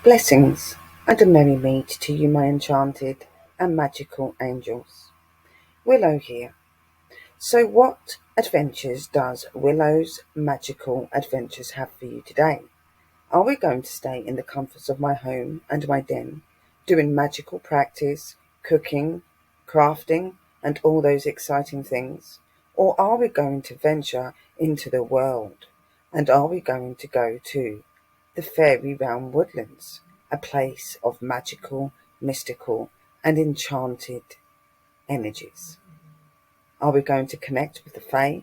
Blessings and a merry meet to you, my enchanted and magical angels. Willow here. So, what adventures does Willow's Magical Adventures have for you today? Are we going to stay in the comforts of my home and my den, doing magical practice, cooking, crafting, and all those exciting things? Or are we going to venture into the world? And are we going to go to the fairy realm woodlands, a place of magical, mystical, and enchanted energies? Are we going to connect with the fae,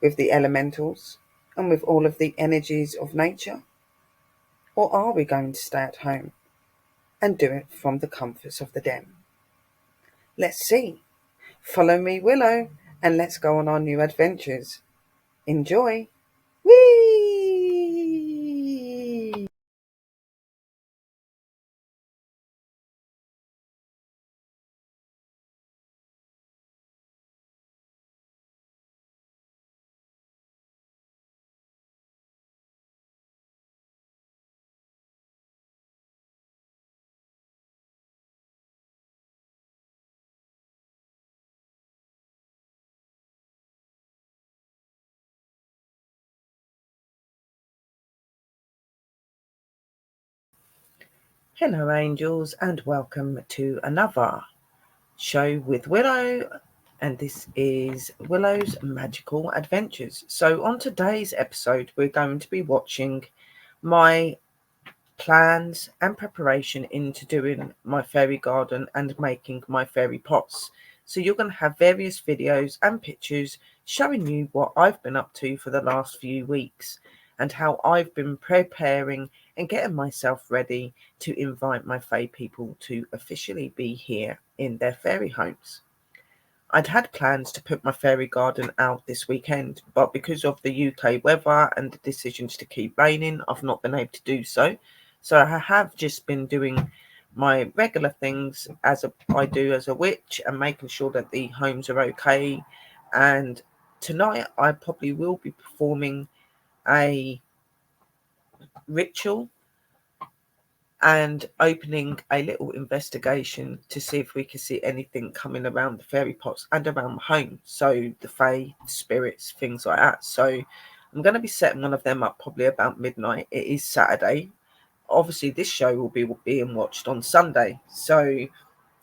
with the elementals, and with all of the energies of nature? Or are we going to stay at home and do it from the comforts of the den? Let's see. Follow me, Willow, and let's go on our new adventures. Enjoy! Whee! Hello, angels, and welcome to another show with Willow. And this is Willow's Magical Adventures. So, on today's episode, we're going to be watching my plans and preparation into doing my fairy garden and making my fairy pots. So you're going to have various videos and pictures showing you what I've been up to for the last few weeks and how I've been preparing and getting myself ready to invite my fae people to officially be here in their fairy homes. I'd had plans to put my fairy garden out this weekend, but because of the UK weather and the decisions to keep raining, I've not been able to do so. So I have just been doing my regular things I do as a witch and making sure that the homes are okay. And tonight I probably will be performing a ritual and opening a little investigation to see if we can see anything coming around the fairy pots and around the home. So the fae, spirits, things like that. So I'm going to be setting one of them up probably about midnight. It is Saturday. Obviously, this show will be being watched on Sunday. So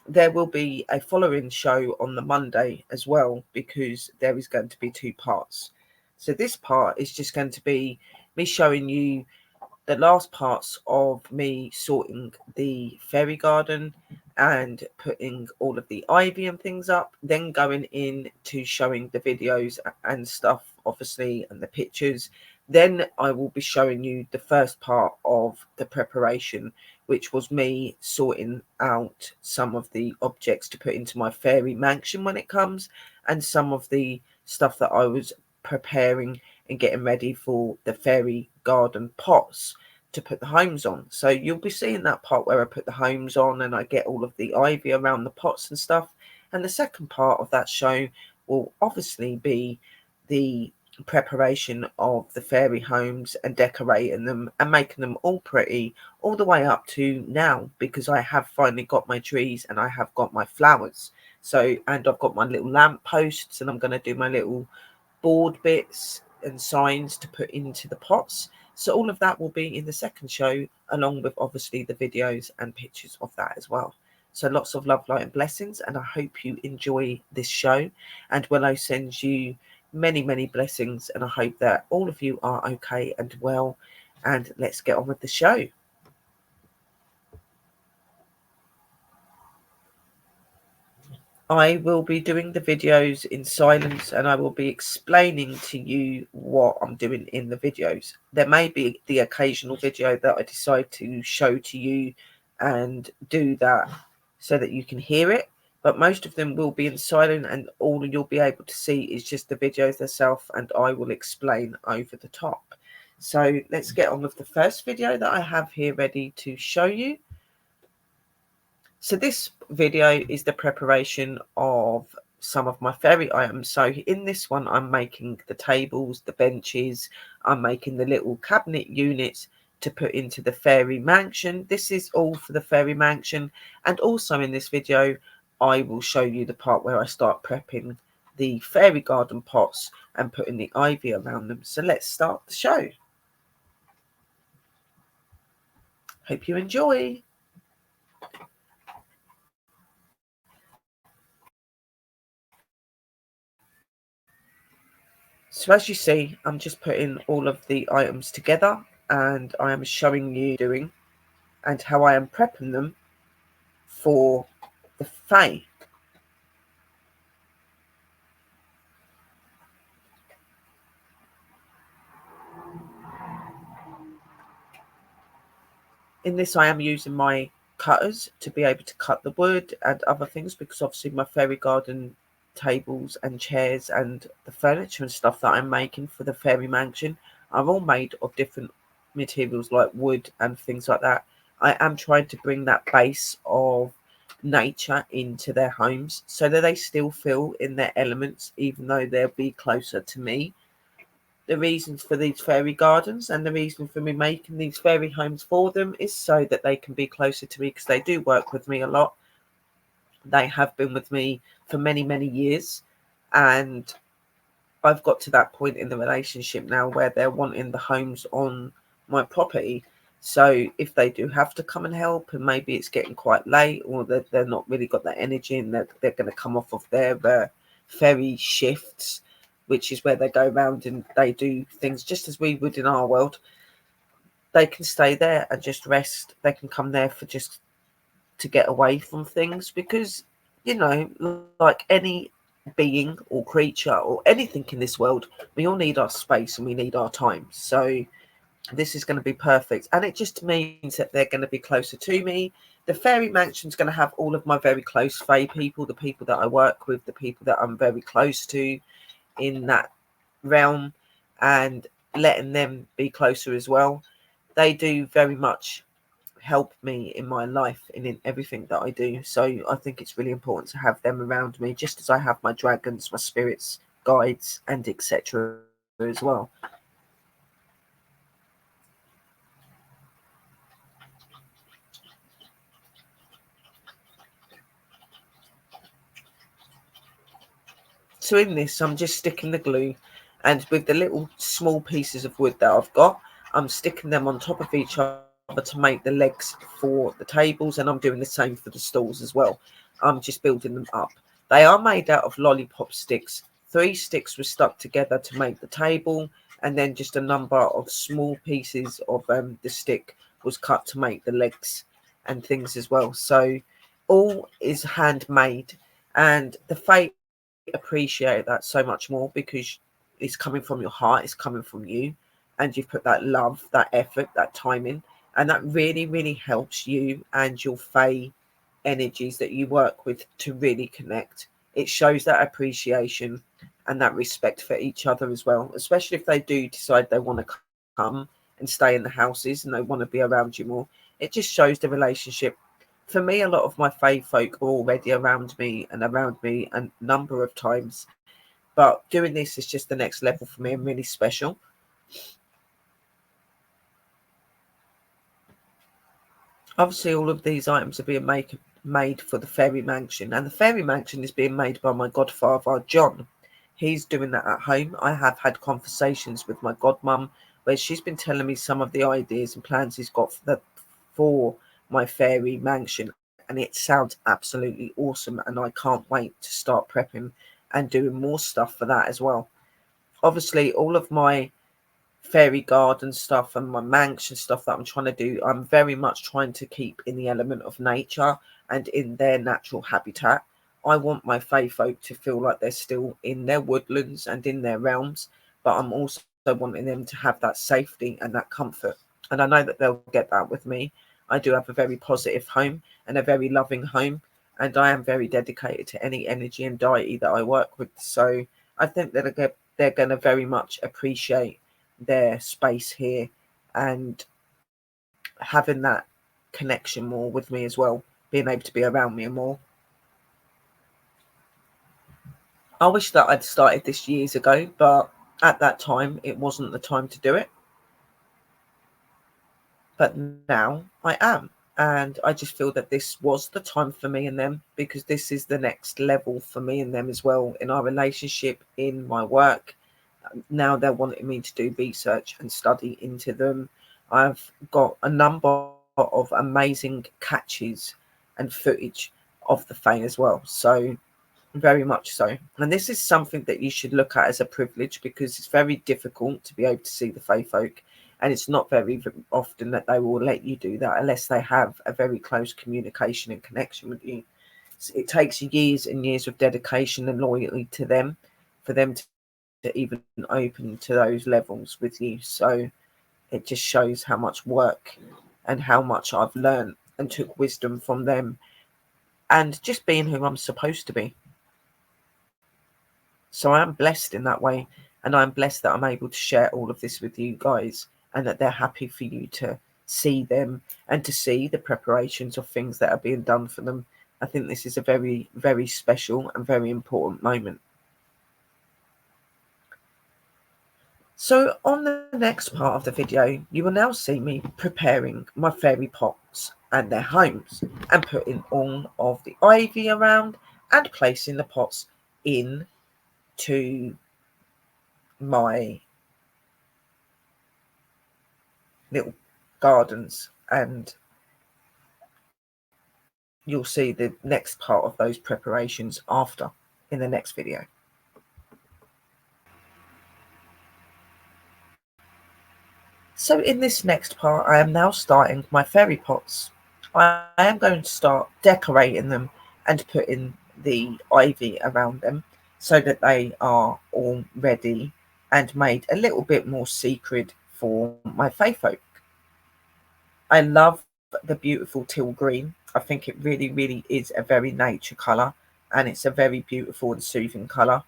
there will be a following show on the Monday as well, because there is going to be two parts. So this part is just going to be me showing you the last parts of me sorting the fairy garden and putting all of the ivy and things up, then going in to showing the videos and stuff, obviously, and the pictures. Then I will be showing you the first part of the preparation, which was me sorting out some of the objects to put into my fairy mansion when it comes, and some of the stuff that I was preparing and getting ready for the fairy garden pots to put the homes on. So you'll be seeing that part where I put the homes on and I get all of the ivy around the pots and stuff. And the second part of that show will obviously be the preparation of the fairy homes and decorating them and making them all pretty all the way up to now, because I have finally got my trees and I have got my flowers. So, and I've got my little lamp posts, and I'm going to do my little board bits and signs to put into the pots. So all of that will be in the second show, along with obviously the videos and pictures of that as well. So lots of love, light and blessings, and I hope you enjoy this show. And Willow sends you many, many blessings, and I hope that all of you are okay and well. And let's get on with the show. I will be doing the videos in silence, and I will be explaining to you what I'm doing in the videos. There may be the occasional video that I decide to show to you and do that so that you can hear it, but most of them will be in silent, and all you'll be able to see is just the videos themselves, and I will explain over the top. So let's get on with the first video that I have here ready to show you. So this video is the preparation of some of my fairy items. So in this one, I'm making the tables, the benches, I'm making the little cabinet units to put into the fairy mansion. This is all for the fairy mansion, and also in this video I will show you the part where I start prepping the fairy garden pots and putting the ivy around them. So let's start the show. Hope you enjoy. So as you see, I'm just putting all of the items together, and I am showing you doing and how I am prepping them for the fae. In this I am using my cutters to be able to cut the wood and other things, because obviously my fairy garden tables and chairs and the furniture and stuff that I'm making for the fairy mansion are all made of different materials like wood and things like that. I am trying to bring that base of nature into their homes so that they still feel in their elements, even though they'll be closer to me. The reasons for these fairy gardens and the reason for me making these fairy homes for them is so that they can be closer to me, because they do work with me a lot. They have been with me for many, many years, and I've got to that point in the relationship now where they're wanting the homes on my property. So if they do have to come and help, and maybe it's getting quite late, or that they're not really got that energy, and they're going to come off of their fairy shifts, which is where they go around and they do things just as we would in our world, they can stay there and just rest. They can come there for just to get away from things, because, you know, like any being or creature or anything in this world, we all need our space and we need our time. So this is going to be perfect, and it just means that they're going to be closer to me. The fairy mansion is going to have all of my very close fae people, the people that I work with, the people that I'm very close to in that realm, and letting them be closer as well. They do very much help me in my life and in everything that I do. So I think it's really important to have them around me, just as I have my dragons, my spirits, guides, and etc. as well. So in this, I'm just sticking the glue, and with the little small pieces of wood that I've got, I'm sticking them on top of each other to make the legs for the tables, and I'm doing the same for the stools as well. I'm just building them up. They are made out of lollipop sticks. 3 sticks were stuck together to make the table, and then just a number of small pieces of the stick was cut to make the legs and things as well. So all is handmade, and the fate appreciate that so much more, because it's coming from your heart, it's coming from you, and you've put that love, that effort, that time in, and that really, really helps you and your fae energies that you work with to really connect. It shows that appreciation and that respect for each other as well, especially if they do decide they want to come and stay in the houses and they want to be around you more. It just shows the relationship. For me, a lot of my fae folk are already around me a number of times, but doing this is just the next level for me and really special. Obviously, all of these items are being made for the fairy mansion, and the fairy mansion is being made by my godfather John. He's doing that at home. I have had conversations with my godmum where she's been telling me some of the ideas and plans he's got for my fairy mansion, and it sounds absolutely awesome, and I can't wait to start prepping and doing more stuff for that as well. Obviously, all of my fairy garden stuff and my mansion stuff that I'm trying to do, I'm very much trying to keep in the element of nature and in their natural habitat. I want my fae folk to feel like they're still in their woodlands and in their realms, but I'm also wanting them to have that safety and that comfort. And I know that they'll get that with me. I do have a very positive home and a very loving home, and I am very dedicated to any energy and deity that I work with. So I think that they're going to very much appreciate their space here and having that connection more with me as well, being able to be around me more. I wish that I'd started this years ago, but at that time it wasn't the time to do it. but now I am. And I just feel that this was the time for me and them, because this is the next level for me and them as well in our relationship, in my work. Now they're wanting me to do research and study into them. I've got a number of amazing catches and footage of the Fae as well. So very much so. And this is something that you should look at as a privilege, because it's very difficult to be able to see the Fae folk. And it's not very often that they will let you do that unless they have a very close communication and connection with you. So it takes years and years of dedication and loyalty to them for them to even open to those levels with you. So it just shows how much work and how much I've learned and took wisdom from them, and just being who I'm supposed to be. So I am blessed in that way, and I'm blessed that I'm able to share all of this with you guys, and that they're happy for you to see them and to see the preparations of things that are being done for them. I think this is a very, very special and very important moment. So on the next part of the video, you will now see me preparing my fairy pots and their homes, and putting all of the ivy around and placing the pots into my little gardens, and you'll see the next part of those preparations after in the next video. So in this next part, I am now starting my fairy pots. I am going to start decorating them and putting the ivy around them so that they are all ready and made a little bit more secret for my fae folk. I love the beautiful teal green. I think it really, really is a very nature colour, and it's a very beautiful and soothing colour.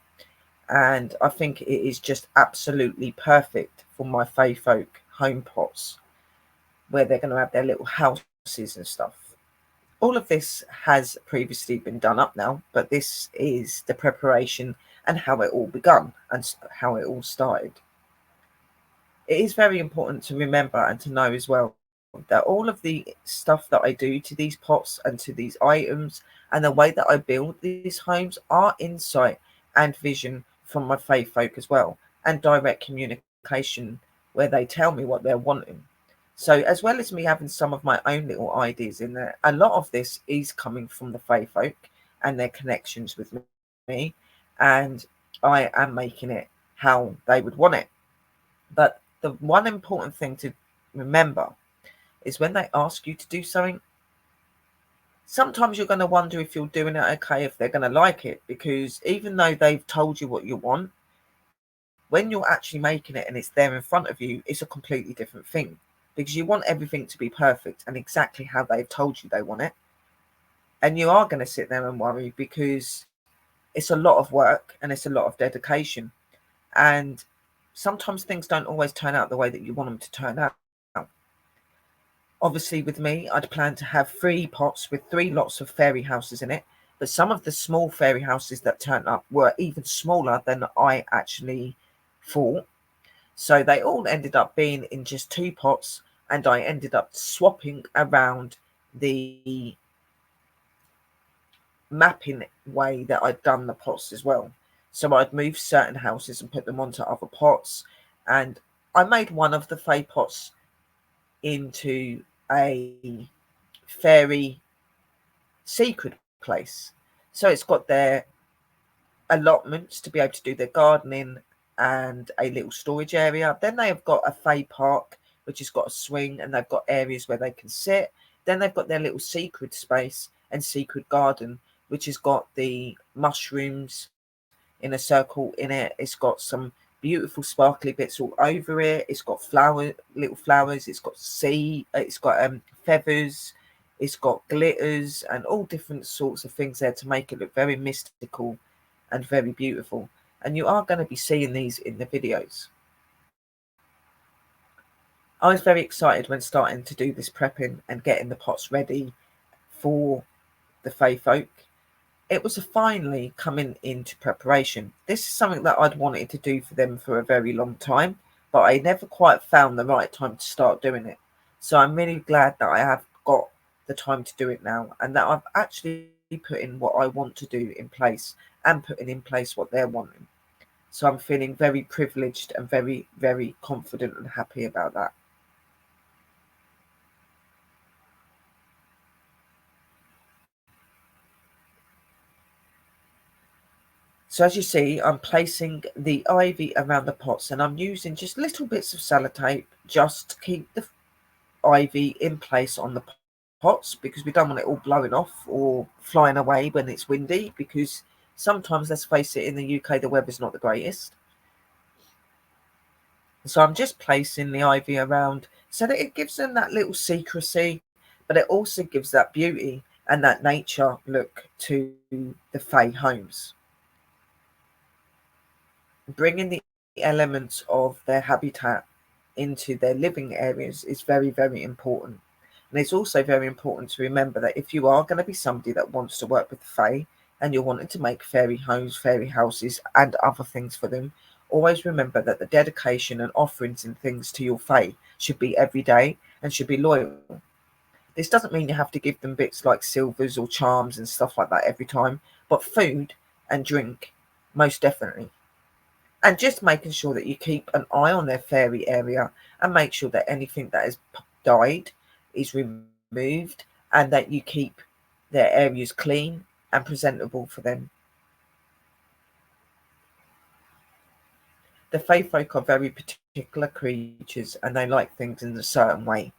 And I think it is just absolutely perfect for my fae folk home pots, where they're going to have their little houses and stuff. All of this has previously been done up now, but this is the preparation and how it all begun and how it all started. It is very important to remember and to know as well that all of the stuff that I do to these pots and to these items and the way that I build these homes are insight and vision from my fae folk as well, and direct communication where they tell me what they're wanting. So as well as me having some of my own little ideas in there, a lot of this is coming from the fae folk and their connections with me, and I am making it how they would want it. But the one important thing to remember is when they ask you to do something, sometimes you're going to wonder if you're doing it okay, if they're going to like it, because even though they've told you what you want, when you're actually making it and it's there in front of you, it's a completely different thing, because you want everything to be perfect and exactly how they've told you they want it. And you are going to sit there and worry, because it's a lot of work and it's a lot of dedication. And sometimes things don't always turn out the way that you want them to turn out. Obviously, with me, I'd planned to have 3 pots with 3 lots of fairy houses in it. But some of the small fairy houses that turned up were even smaller than I actually thought. So they all ended up being in just 2 pots. And I ended up swapping around the mapping way that I'd done the pots as well. So I'd move certain houses and put them onto other pots. And I made one of the fae pots into a fairy secret place. So it's got their allotments to be able to do their gardening and a little storage area. Then they have got a fae park, which has got a swing, and they've got areas where they can sit. Then they've got their little secret space and secret garden, which has got the mushrooms in a circle in it. It's got some beautiful sparkly bits all over it. It's got little flowers. It's got it's got feathers. It's got glitters and all different sorts of things there to make it look very mystical and very beautiful. And you are going to be seeing these in the videos. I was very excited when starting to do this prepping and getting the pots ready for the fae folk. It was finally coming into preparation. This is something that I'd wanted to do for them for a very long time, but I never quite found the right time to start doing it. So I'm really glad that I have got the time to do it now, and that I've actually put in what I want to do in place and putting in place what they're wanting. So I'm feeling very privileged and very, very confident and happy about that. So as you see, I'm placing the ivy around the pots, and I'm using just little bits of sellotape just to keep the ivy in place on the pots, because we don't want it all blowing off or flying away when it's windy, because sometimes, let's face it, in the UK the weather's not the greatest. So I'm just placing the ivy around so that it gives them that little secrecy, but it also gives that beauty and that nature look to the Fae homes. Bringing the elements of their habitat into their living areas is very, very important. And it's also very important to remember that if you are going to be somebody that wants to work with the Fae and you're wanting to make fairy homes, fairy houses, and other things for them, always remember that the dedication and offerings and things to your Fae should be every day and should be loyal. This doesn't mean you have to give them bits like silvers or charms and stuff like that every time, but food and drink, most definitely. And just making sure that you keep an eye on their fairy area and make sure that anything that has died is removed, and that you keep their areas clean and presentable for them. The fae folk are very particular creatures, and they like things in a certain way.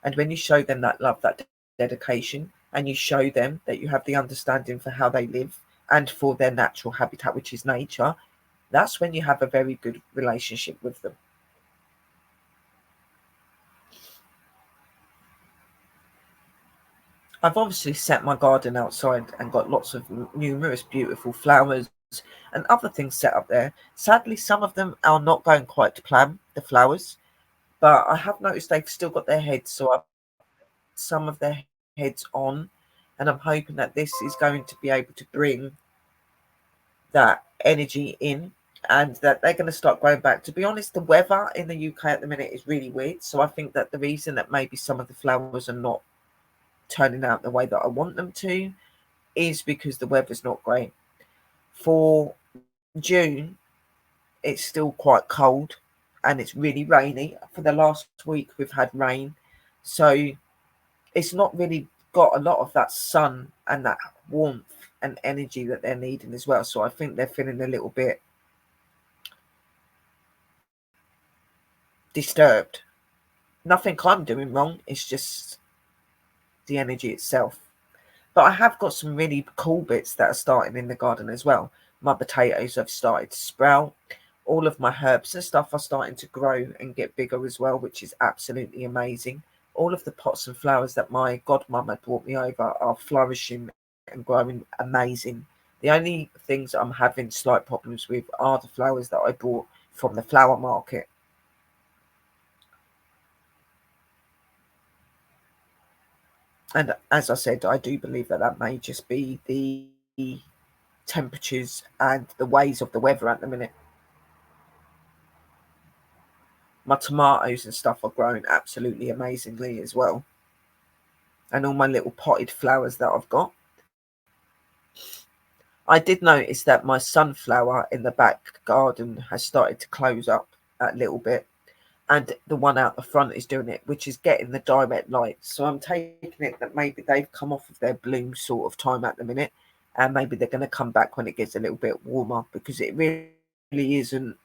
And when you show them that love, that dedication, and you show them that you have the understanding for how they live and for their natural habitat, which is nature, that's when you have a very good relationship with them. I've obviously set my garden outside and got lots of numerous beautiful flowers and other things set up there. Sadly, some of them are not going quite to plan, the flowers, but I have noticed they've still got their heads, so I've some of their heads on, and I'm hoping that this is going to be able to bring that energy in, and that they're going to start going back. To be honest, the weather in the UK at the minute is really weird, so I think that the reason that maybe some of the flowers are not turning out the way that I want them to is because the weather's not great. For June, it's still quite cold and it's really rainy. For the last week, we've had rain. So it's not really got a lot of that sun and that warmth and energy that they're needing as well. So I think they're feeling a little bit disturbed. Nothing I'm doing wrong, it's just the energy itself. But I have got some really cool bits that are starting in the garden as well. My potatoes have started to sprout. All of my herbs and stuff are starting to grow and get bigger as well, which is absolutely amazing. All of the pots and flowers that my godmum had brought me over are flourishing and growing amazing. The only things I'm having slight problems with are the flowers that I bought from the flower market. And as I said, I do believe that that may just be the temperatures and the ways of the weather at the minute. My tomatoes and stuff are growing absolutely amazingly as well. And all my little potted flowers that I've got. I did notice that my sunflower in the back garden has started to close up a little bit. And the one out the front is doing it, which is getting the direct light. So I'm taking it that maybe they've come off of their bloom sort of time at the minute. And maybe they're going to come back when it gets a little bit warmer, because it really isn't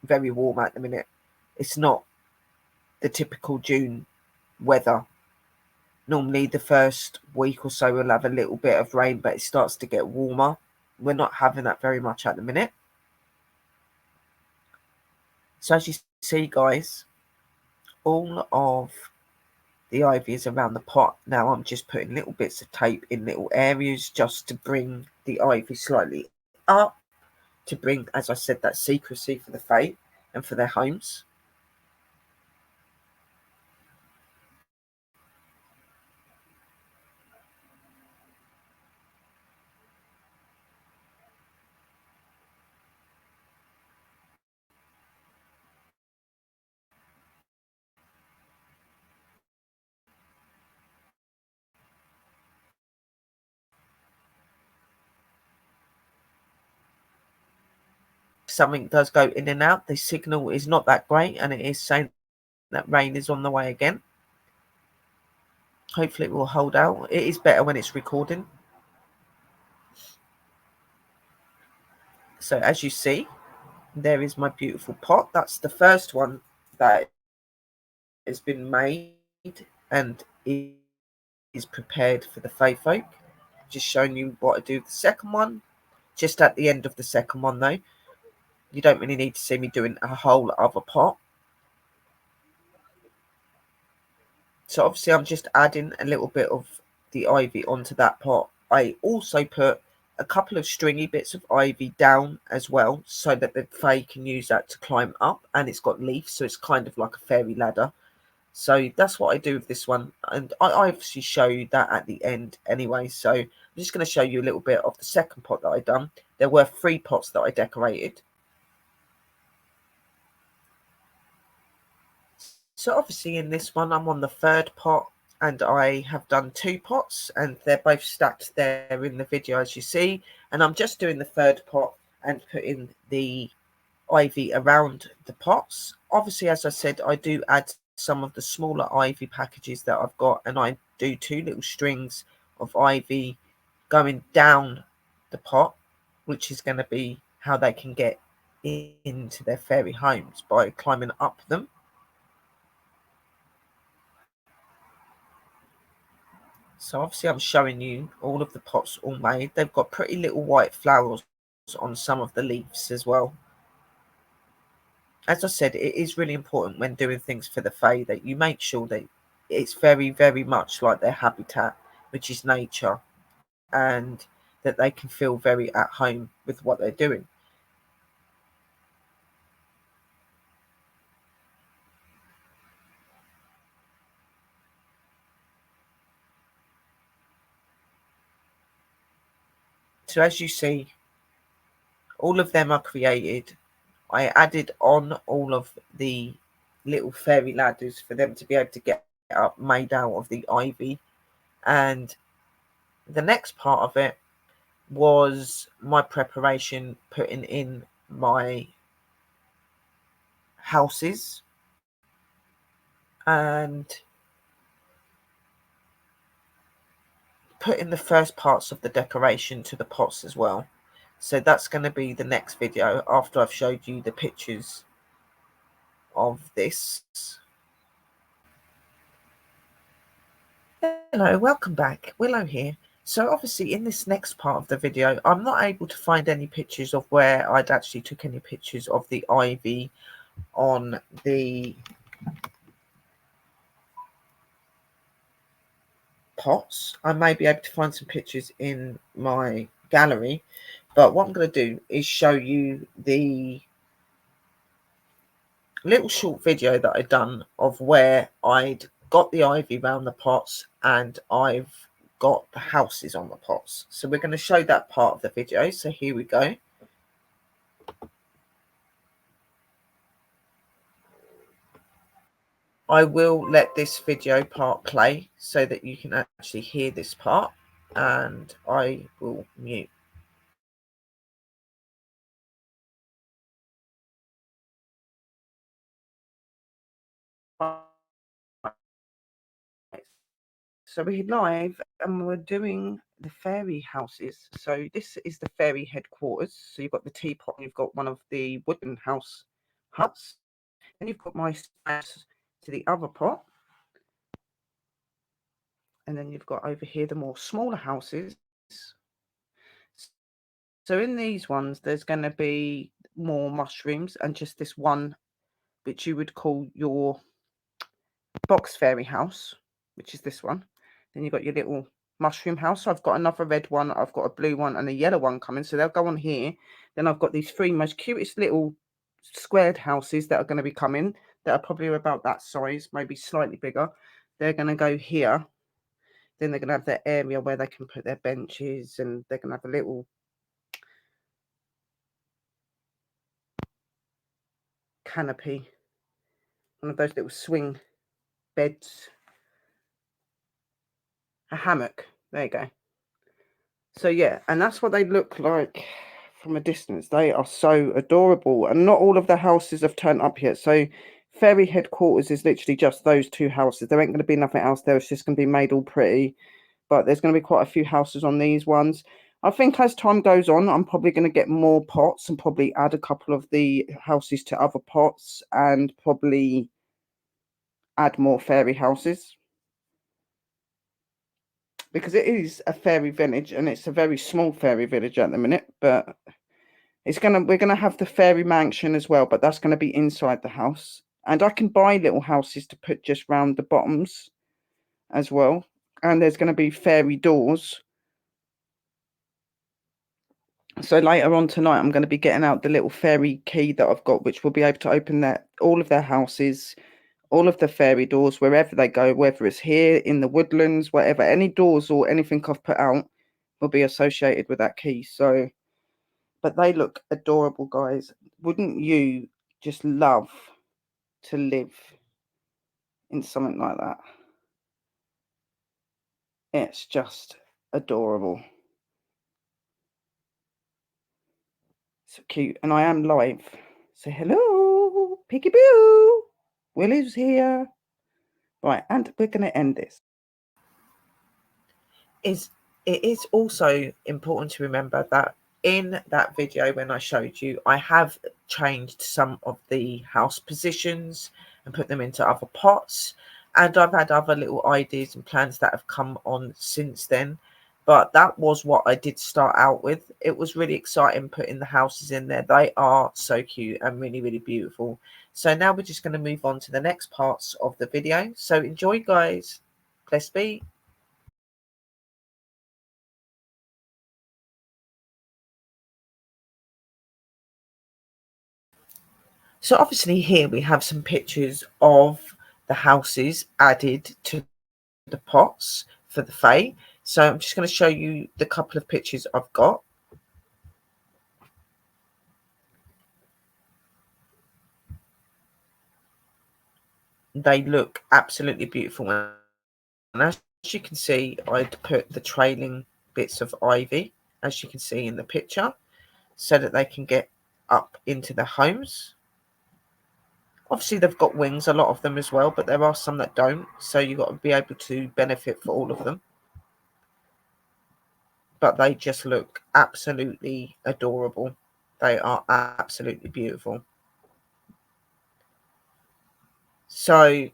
very warm at the minute. It's not the typical June weather. Normally, the first week or so we'll have a little bit of rain, but it starts to get warmer. We're not having that very much at the minute. So, as you see, guys, all of the ivy is around the pot. Now, I'm just putting little bits of tape in little areas just to bring the ivy slightly up, to bring, as I said, that secrecy for the Fae and for their homes. something does go in and out. The signal is not that great, and it is saying that rain is on the way again. Hopefully it will hold out. It is better when it's recording. So as you see, there is my beautiful pot. That's the first one that has been made and is prepared for the Fae folk. Just showing you what I do with the second one. Just at the end of the second one though. You don't really need to see me doing a whole other pot. So obviously I'm just adding a little bit of the ivy onto that pot. I also put a couple of stringy bits of ivy down as well, so that the Fae can use that to climb up, and it's got leaves, so it's kind of like a fairy ladder. So that's what I do with this one, and I obviously show you that at the end anyway. So I'm just going to show you a little bit of the second pot that I done. There were 3 pots that I decorated. So obviously in this one I'm on the 3rd pot, and I have done 2 pots, and they're both stacked there in the video as you see. And I'm just doing the 3rd pot and putting the ivy around the pots. Obviously, as I said, I do add some of the smaller ivy packages that I've got, and I do 2 little strings of ivy going down the pot, which is going to be how they can get into their fairy homes, by climbing up them. So obviously I'm showing you all of the pots all made. They've got pretty little white flowers on some of the leaves as well. As I said, it is really important when doing things for the Fae that you make sure that it's very, very much like their habitat, which is nature, and that they can feel very at home with what they're doing. So as you see, all of them are created. I added on all of the little fairy ladders for them to be able to get up, made out of the ivy. And the next part of it was my preparation, putting in my houses and putting the first parts of the decoration to the pots as well. So that's going to be the next video after I've showed you the pictures of this. Hello, welcome back. Willow here. So obviously in this next part of the video, I'm not able to find any pictures of where I'd actually took any pictures of the ivy on the pots. I may be able to find some pictures in my gallery, but what I'm going to do is show you the little short video that I'd done of where I'd got the ivy around the pots and I've got the houses on the pots. So we're going to show that part of the video. So here we go. I will let this video part play so that you can actually hear this part, and I will mute. So we're live and we're doing the fairy houses. So this is the fairy headquarters. So you've got the teapot, you've got one of the wooden house huts, and you've got my house to the other pot. And then you've got over here the more smaller houses. So in these ones, there's going to be more mushrooms and just this one, which you would call your box fairy house, which is this one. Then you've got your little mushroom house. So I've got another red one, I've got a blue one and a yellow one coming. So they'll go on here. Then I've got these 3 most cutest little squared houses that are going to be coming, that are probably about that size, maybe slightly bigger. They're going to go here. Then they're going to have their area where they can put their benches, and they're going to have a little canopy, one of those little swing beds, a hammock. There you go. So yeah, and that's what they look like from a distance. They are so adorable, and not all of the houses have turned up yet. So Fairy headquarters is literally just those two houses. There ain't going to be nothing else there. It's just going to be made all pretty. But there's going to be quite a few houses on these ones. I think as time goes on, I'm probably going to get more pots and probably add a couple of the houses to other pots and probably add more fairy houses. Because it is a fairy village and it's a very small fairy village at the minute, but we're gonna have the fairy mansion as well, but that's gonna be inside the house. And I can buy little houses to put just round the bottoms as well. And there's gonna be fairy doors. So later on tonight, I'm going to be getting out the little fairy key that I've got, which will be able to open all of their houses, all of the fairy doors, wherever they go, whether it's here, in the woodlands, whatever. Any doors or anything I've put out will be associated with that key. So, but they look adorable, guys. Wouldn't you just love to live in something like that? It's just adorable. So cute. And I am live. Say hello, Piggy Boo. Willow's here. Right, and we're going to end this. It is also important to remember that in that video when I showed you, I have changed some of the house positions and put them into other pots. And I've had other little ideas and plans that have come on since then. But that was what I did start out with. It was really exciting putting the houses in there. They are so cute and really, really beautiful. So now we're just going to move on to the next parts of the video. So enjoy, guys. Bless be. So obviously here we have some pictures of the houses added to the pots for the fae. So I'm just going to show you the couple of pictures I've got. They look absolutely beautiful. And as you can see, I'd put the trailing bits of ivy, as you can see in the picture, so that they can get up into the homes. Obviously, they've got wings, a lot of them as well, but there are some that don't. So you've got to be able to benefit for all of them. But they just look absolutely adorable. They are absolutely beautiful. So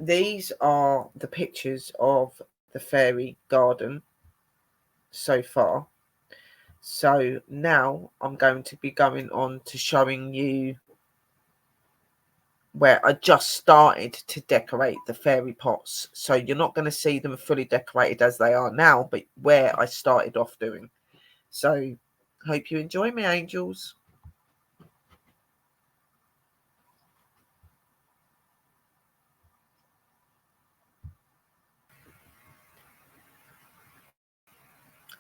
these are the pictures of the fairy garden so far. So now I'm going to be going on to showing you where I just started to decorate the fairy pots. So you're not going to see them fully decorated as they are now, but where I started off doing. So hope you enjoy me, angels.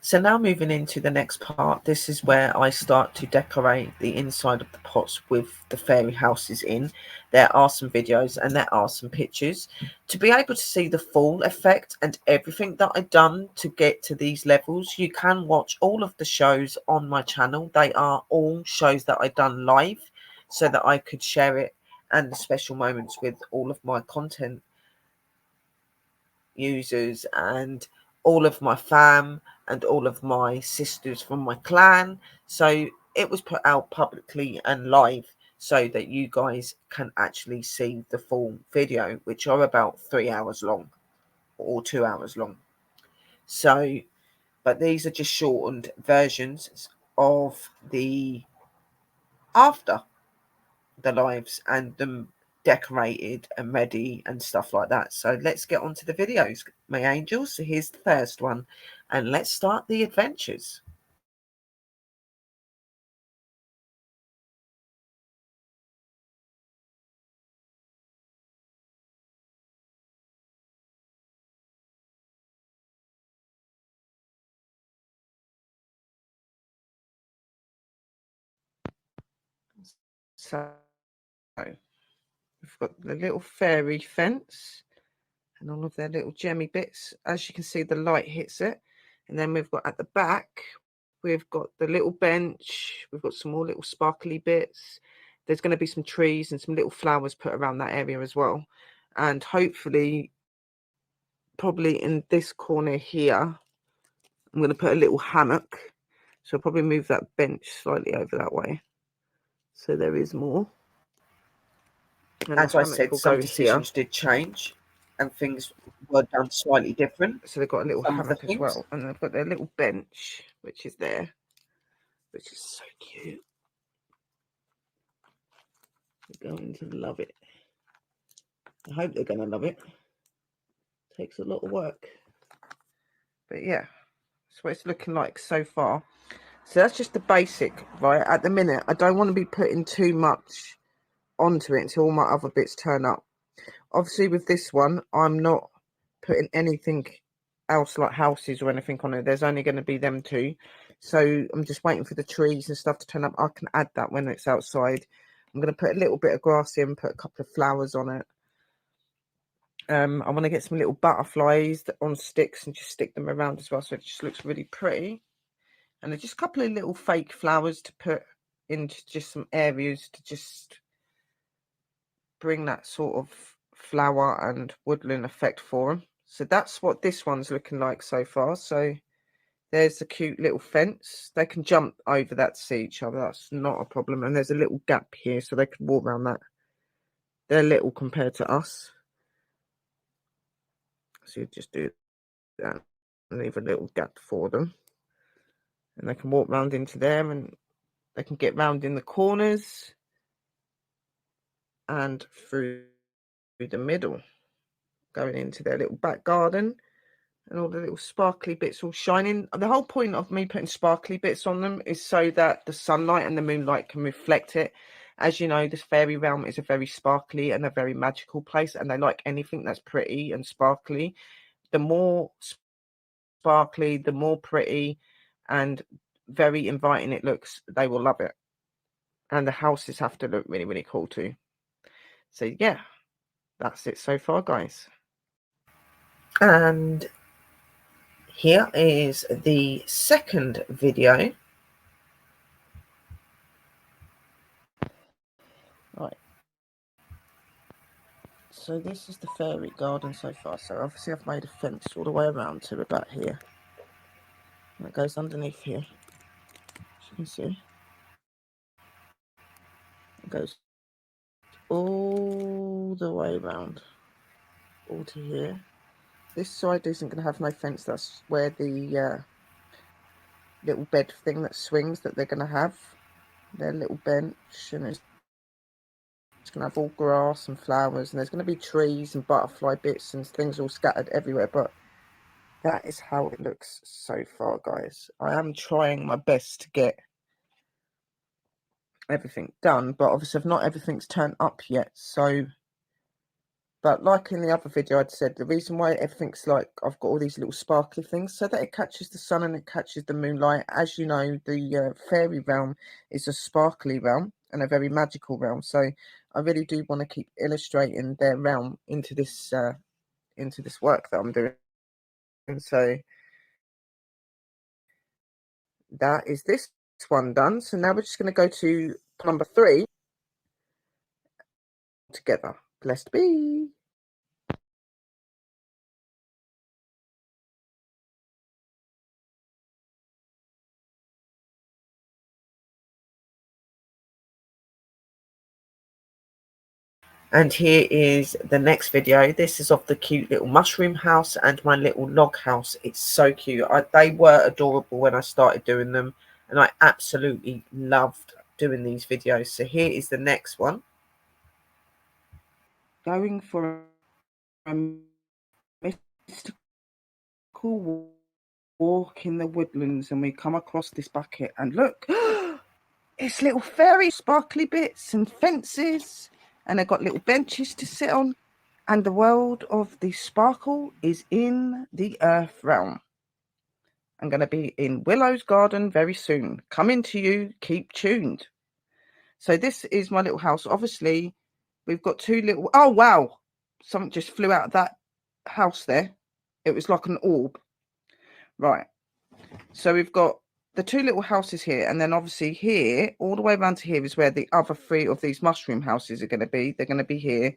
So now moving into the next part, this is where I start to decorate the inside of the pots with the fairy houses in. There are some videos and there are some pictures. To be able to see the full effect and everything that I've done to get to these levels, you can watch all of the shows on my channel. They are all shows that I've done live so that I could share it and the special moments with all of my content users and all of my fam and all of my sisters from my clan. So it was put out publicly and live so that you guys can actually see the full video, which are about 3 hours long or 2 hours long. So, but these are just shortened versions of the after the lives and them decorated and ready and stuff like that. So let's get on to the videos, my angels. So here's the first one and let's start the adventures. So we've got the little fairy fence and all of their little gemmy bits. As you can see, the light hits it. And then we've got at the back, We've got the little bench. We've got some more little sparkly bits. There's going to be some trees and some little flowers put around that area as well. And hopefully, probably in this corner here, I'm going to put a little hammock. So I'll probably move that bench slightly over that way. So there is more. And as I said, some decisions did change and things were done slightly different. So they've got a little hammock as well. And they've got their little bench, which is there, which is so cute. They're going to love it. I hope they're going to love it. Takes a lot of work. But yeah, that's what it's looking like so far. So that's just the basic, right? At the minute, I don't want to be putting too much onto it until all my other bits turn up. Obviously, with this one, I'm not putting anything else like houses or anything on it. There's only going to be them two. So I'm just waiting for the trees and stuff to turn up. I can add that when it's outside. I'm going to put a little bit of grass in, put a couple of flowers on it. I want to get some little butterflies on sticks and just stick them around as well, so it just looks really pretty. And there's just a couple of little fake flowers to put into just some areas to just bring that sort of flower and woodland effect for them. So that's what this one's looking like so far. So there's the cute little fence. They can jump over that to see each other. That's not a problem. And there's a little gap here so they can walk around that. They're little compared to us. So you just do that and leave a little gap for them. And they can walk round into there and they can get round in the corners and through the middle, going into their little back garden. And all the little sparkly bits all shining. The whole point of me putting sparkly bits on them is so that the sunlight and the moonlight can reflect it. As you know, this fairy realm is a very sparkly and a very magical place, and they like anything that's pretty and sparkly. The more sparkly, the more pretty and very inviting it looks, they will love it. And the houses have to look really, really cool too. So yeah, that's it so far, guys. And here is the second video. Right. So this is the fairy garden so far. So obviously I've made a fence all the way around to about here. And it goes underneath here. As you can see. It goes all the way around. All to here. This side isn't going to have no fence. That's where the little bed thing that swings that they're going to have. Their little bench. And it's going to have all grass and flowers. And there's going to be trees and butterfly bits and things all scattered everywhere. But that is how it looks so far, guys. I am trying my best to get everything done, but obviously not everything's turned up yet. So, but like in the other video I'd said, the reason why everything's like I've got all these little sparkly things so that it catches the sun and it catches the moonlight. As you know, the fairy realm is a sparkly realm and a very magical realm. So I really do want to keep illustrating their realm into this work that I'm doing. And so that is this one done. So now we're just going to go to number 3 together. Blessed be. And here is the next video. This is of the cute little mushroom house and my little log house. It's so cute. They were adorable when I started doing them, and I absolutely loved doing these videos. So here is the next one. Going for a mystical walk in the woodlands, and we come across this bucket, and look, it's little fairy sparkly bits and fences. And they've got little benches to sit on. And the world of the sparkle is in the earth realm. I'm going to be in Willow's garden very soon. Coming to you. Keep tuned. So this is my little house. Obviously, we've got 2 little... Oh, wow. Something just flew out of that house there. It was like an orb. Right. So we've got the two little houses here, and then obviously here, all the way around to here is where the other 3 of these mushroom houses are going to be. They're going to be here.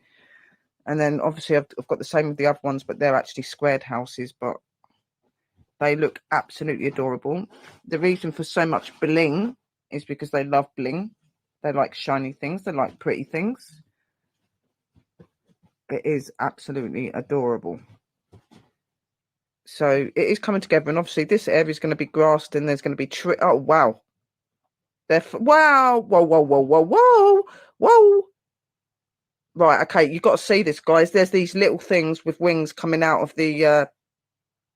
And then obviously I've got the same with the other ones, but they're actually squared houses, but they look absolutely adorable. The reason for so much bling is because they love bling. They like shiny things. They like pretty things. It is absolutely adorable. So it is coming together, and obviously this area is going to be grassed, and there's going to be tree. Oh wow! Wow! Whoa! Whoa! Whoa! Whoa! Whoa! Whoa! Right. Okay, you've got to see this, guys. There's these little things with wings coming out of the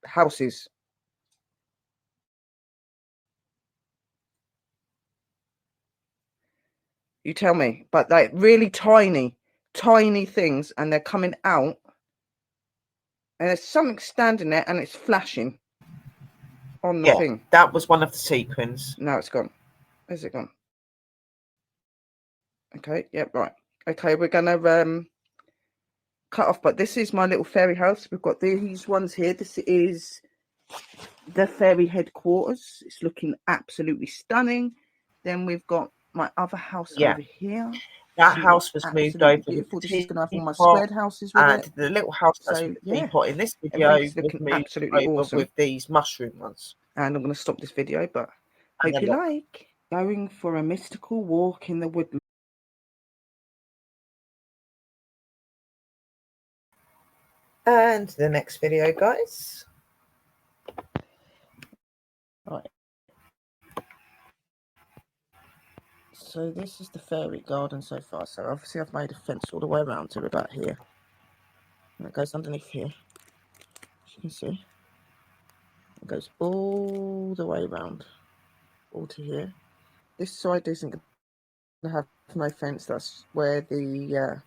houses. You tell me, but like really tiny things, and they're coming out, and there's something standing there, and it's flashing on the thing. That was one of the sequins. Now it's gone. Where's it gone? Okay, yep, right. Okay, we're gonna cut off, but this is my little fairy house. We've got these ones here. This is the fairy headquarters. It's looking absolutely stunning. Then we've got my other house over here. That house was moved over. Beautiful. This is going to have all my squared houses with it. The little house that's with the teapot in this video was moved absolutely awesome with these mushroom ones. And I'm going to stop this video, but hope you like. Going for a mystical walk in the woodland. And the next video, guys. Right. So this is the fairy garden so far. So obviously I've made a fence all the way around to about here. And it goes underneath here. As you can see. It goes all the way around. All to here. This side isn't going to have no fence. That's where the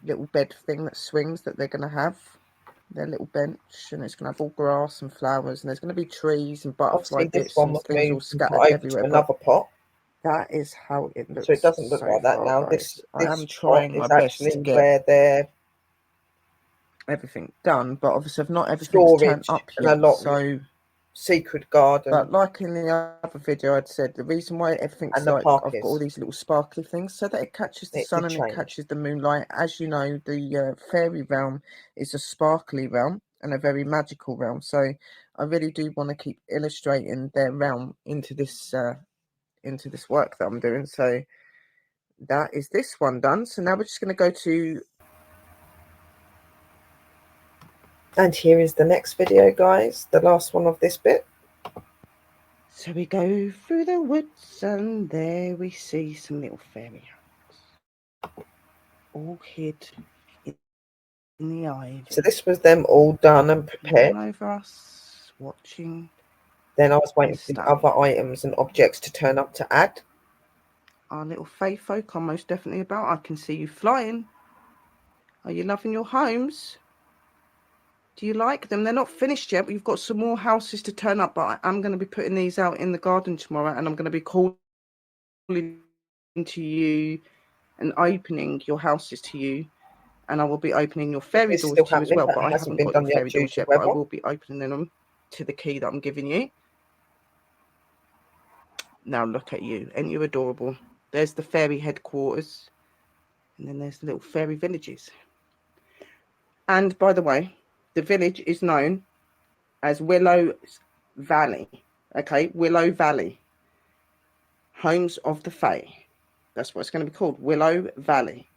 little bed thing that swings that they're going to have. Their little bench, and it's going to have all grass and flowers, and there's going to be trees and butterfly bits and things all scattered everywhere. Another pot. That is how it looks. So it doesn't look like that now. This I am trying my best to get where they're everything done, but obviously I've not everything's turned up yet. So secret garden. But like in the other video, I'd said the reason why everything's like I've got all these little sparkly things so that it catches the sun and it catches the moonlight. As you know, the fairy realm is a sparkly realm and a very magical realm. So I really do want to keep illustrating their realm into this work that I'm doing. So that is this one done. So now we're just going to go to, and here is the next video, guys, the last one of this bit. So we go through the woods, and there we see some little fairy houses all hid in the ivy. So this was them all done and prepared over us watching. Then I was waiting for the other items and objects to turn up to add. Our little fae folk are most definitely about. I can see you flying. Are you loving your homes? Do you like them? They're not finished yet, but you've got some more houses to turn up. But I'm going to be putting these out in the garden tomorrow, and I'm going to be calling to you and opening your houses to you. And I will be opening your fairy doors to you as well. But I haven't got your fairy doors yet, but I will be opening them to the key that I'm giving you. Now look at you. Ain't you adorable? There's the fairy headquarters. And then there's the little fairy villages. And by the way, the village is known as Willow Valley. Okay, Willow Valley. Homes of the Fae. That's what it's going to be called. Willow Valley.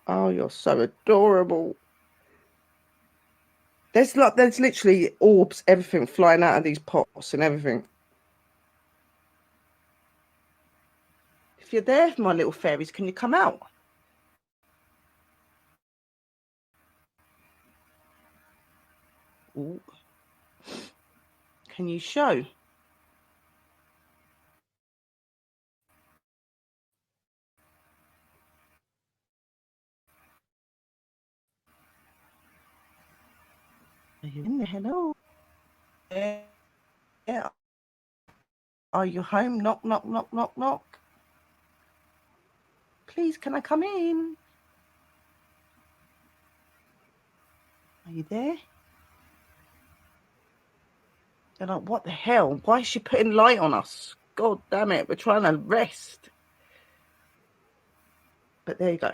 Oh, you're so adorable. There's literally orbs, everything flying out of these pots and everything. If you're there, my little fairies, can you come out? Ooh. Can you show? Are you in there? Hello? Yeah. Are you home? Knock, knock, knock, knock, knock. Please, can I come in? Are you there? They're like, what the hell? Why is she putting light on us? God damn it, we're trying to rest. But there you go.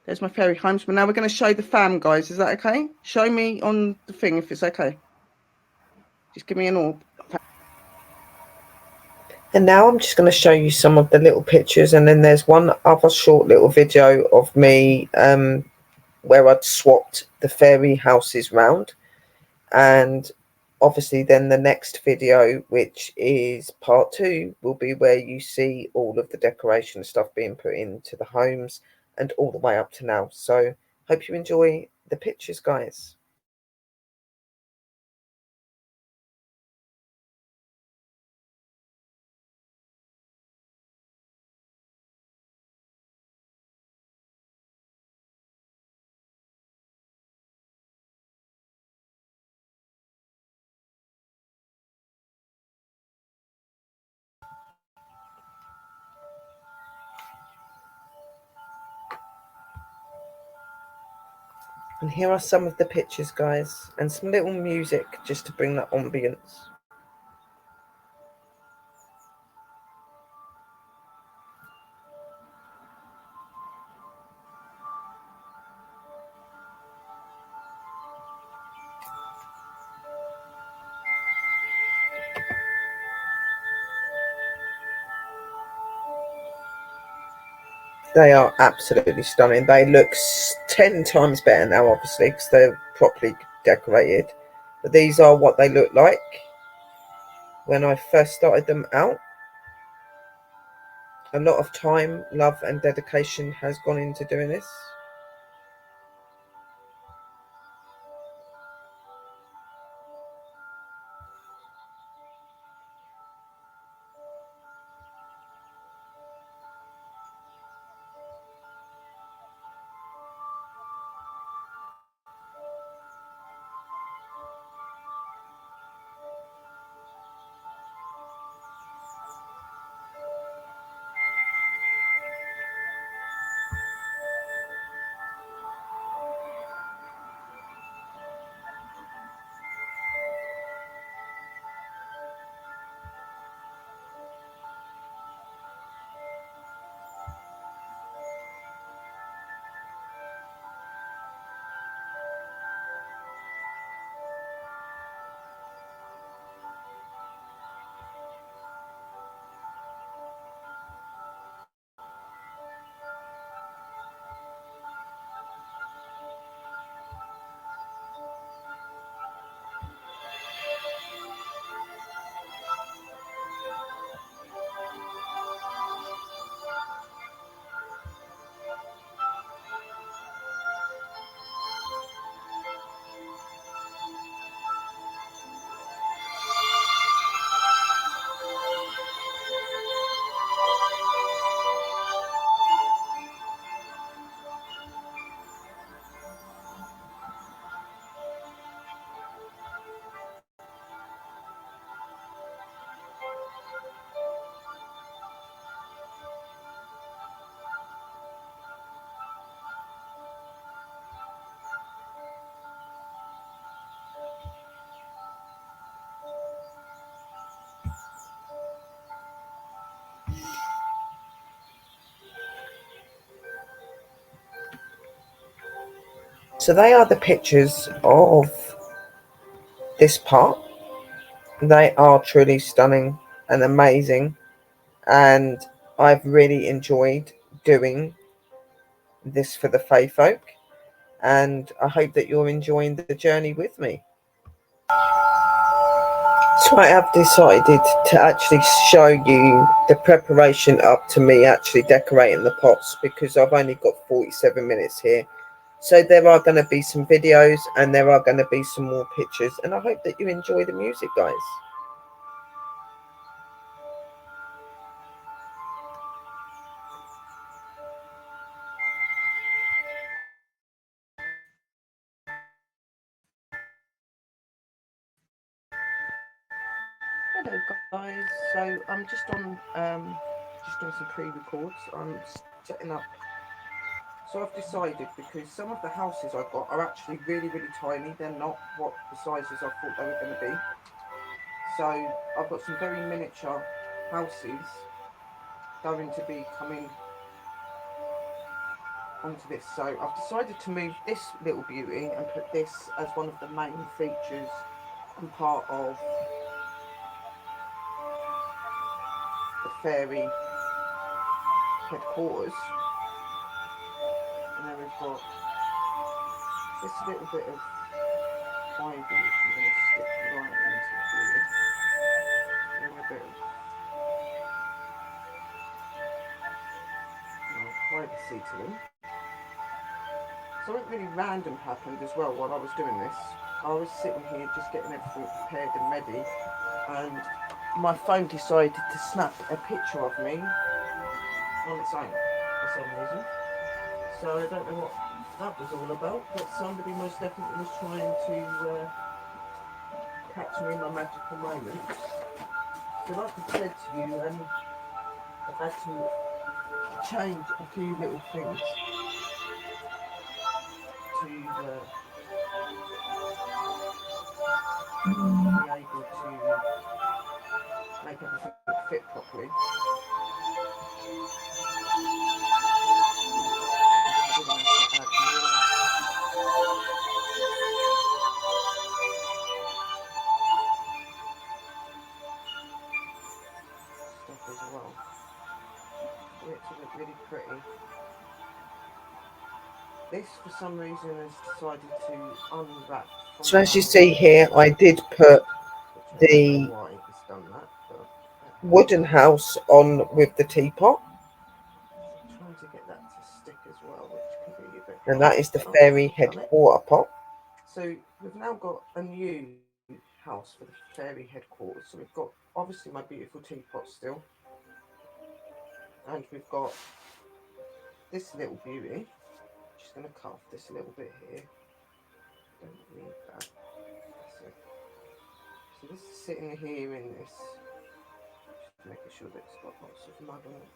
There's my fairy homes. But now we're going to show the fam, guys. Is that okay? Show me on the thing if it's okay. Just give me an orb. And now I'm just going to show you some of the little pictures. And then there's one other short little video of me where I'd swapped the fairy houses round. And obviously then the next video, which is part 2, will be where you see all of the decoration stuff being put into the homes and all the way up to now. So hope you enjoy the pictures, guys. And here are some of the pictures, guys, and some little music just to bring that ambience. They are absolutely stunning. They look 10 times better now, obviously, because they're properly decorated. But these are what they look like when I first started them out. A lot of time, love and dedication has gone into doing this. So they are the pictures of this part. They are truly stunning and amazing, and I've really enjoyed doing this for the Fae folk, and I hope that you're enjoying the journey with me. So I have decided to actually show you the preparation up to me actually decorating the pots, because I've only got 47 minutes here. So there are going to be some videos and there are going to be some more pictures, and I hope that you enjoy the music, guys. Hello guys, so I'm just on some pre-records. I'm setting up So I've decided, because some of the houses I've got are actually really, really tiny. They're not what the sizes I thought they were going to be. So I've got some very miniature houses going to be coming onto this. So I've decided to move this little beauty and put this as one of the main features and part of the fairy headquarters. And then we've got this little bit of ivy, which I'm going to stick right into here. Bring a bit of privacy to them. Something really random happened as well while I was doing this. I was sitting here just getting everything prepared and ready, and my phone decided to snap a picture of me on its own for some reason. So I don't know what that was all about, but somebody most definitely was trying to catch me in my magical moments. So like I said to you, I've had to change a few little things to be able to make everything fit properly. I'm going to have to add more stuff as well for it to look really pretty. This, for some reason, has decided to unwrap from So as you around see here, here, I did put which I don't know the why it's done that, but it has. wooden house on with the teapot, So I'm trying to get that to stick as well, which can be a bit and hard. that is the Oh, fairy I've done it. headquarter pot. So we've now got a new house for the fairy headquarters. So we've got obviously my beautiful teapot still, and we've got this little beauty. Just going to cut off this little bit here. Don't need that. That's it. So this is sitting here in this. Just making sure that it's got lots of mud on it,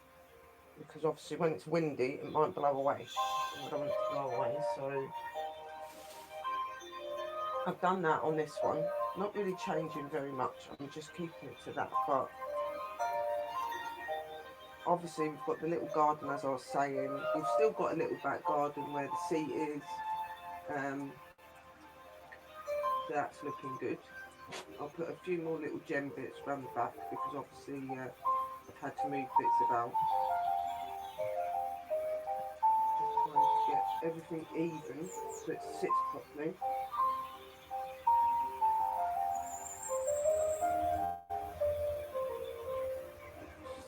because obviously when it's windy it might blow away. I don't want it to blow away, so I've done that on this one. Not really changing very much. I'm just keeping it to that, but obviously we've got the little garden, as I was saying. We've still got a little back garden where the seat is. Um, that's looking good. I'll put a few more little gem bits around the back, because obviously I've had to move bits about. Just trying to get everything even so it sits properly.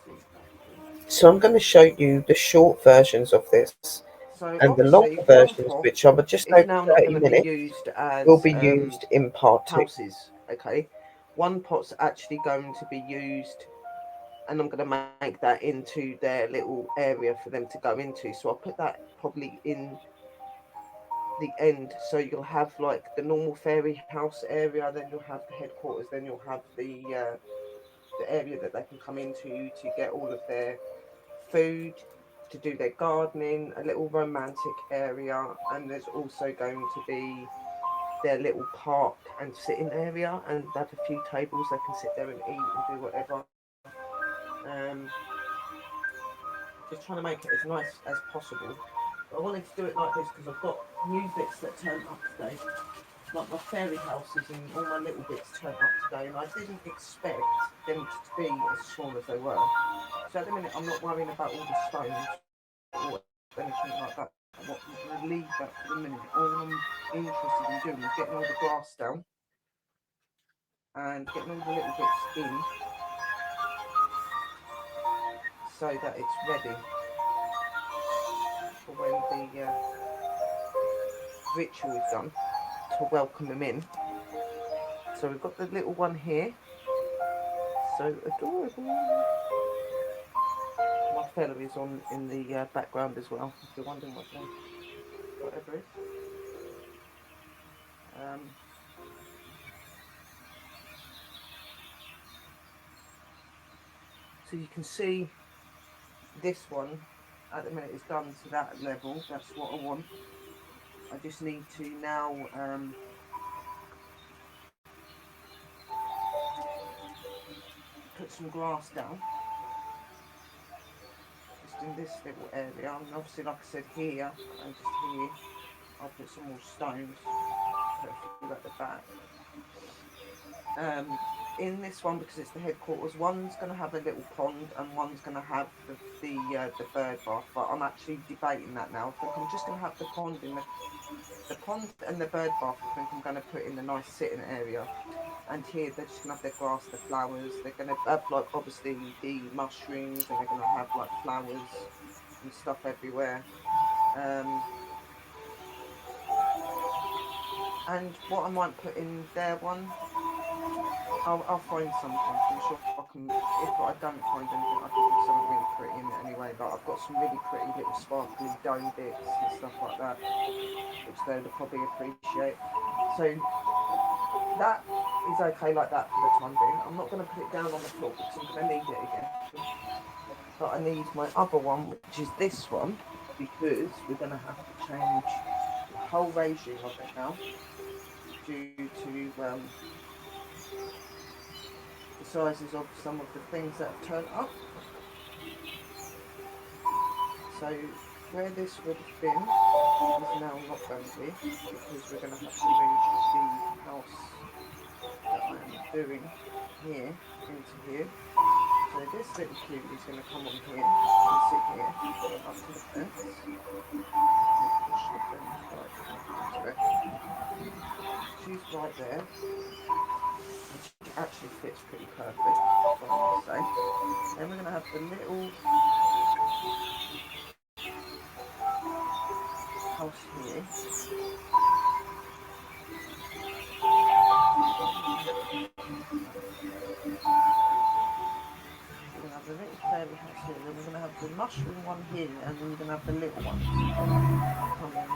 See if that can. So I'm going to show you the short versions of this, So and the longer obviously one versions, pot which are just is over now not 30 going to be minutes, used will as be used in part 2. houses. Okay, one pot's actually going to be used, and I'm going to make that into their little area for them to go into. So I'll put that probably in the end, so you'll have like the normal fairy house area, then you'll have the headquarters, then you'll have the area that they can come into to get all of their food, to do their gardening, a little romantic area, and there's also going to be their little park and sitting area, and they have a few tables they can sit there and eat and do whatever. Um, just trying to make it as nice as possible. But I wanted to do it like this because I've got new bits that turned up today, like my fairy houses and all my little bits turned up today, and I didn't expect them to be as small as they were. So at the minute, I'm not worrying about all the stones or anything like that. I'm going to leave that for the minute. All I'm interested in doing is getting all the grass down and getting all the little bits in so that it's ready for when the ritual is done to welcome them in. So we've got the little one here. So adorable. My fella is on in the background as well, if you're wondering what the whatever is. Um, so you can see this one at the minute it's done to that level. That's what I want. I just need to now put some grass down just in this little area, and obviously like I said here and just here I'll put some more stones, put a few at the back. In this one, because it's the headquarters, one's going to have a little pond and one's going to have the bird bath, but I'm actually debating that now. I think I'm just going to have the pond and the bird bath. I think I'm going to put in the nice sitting area, and here they're just going to have their grass, the flowers. They're going to have like obviously the mushrooms, and they're going to have like flowers and stuff everywhere. And what I might put in their one, I'll find something. I'm sure I can. If I don't find anything, I can put something really pretty in it anyway. Like I've got some really pretty little sparkly dome bits and stuff like that, which they'll probably appreciate. So that is okay like that for the time being. I'm not going to put it down on the floor because I'm going to need it again. But I need my other one, which is this one, because we're going to have to change the whole regime of it now due to the sizes of some of the things that have turned up. So where this would have been is now not going to be, because we're going to have to move the house that I am doing here into here. So this little cube is going to come on here and sit here, up to the fence. Push the fence right into it. She's right there, which actually fits pretty perfect, I must say. Then we're going to have the little house here. We're going to have the little fairy house here, then we're going to have the mushroom one here, and then we're going to have the little ones come in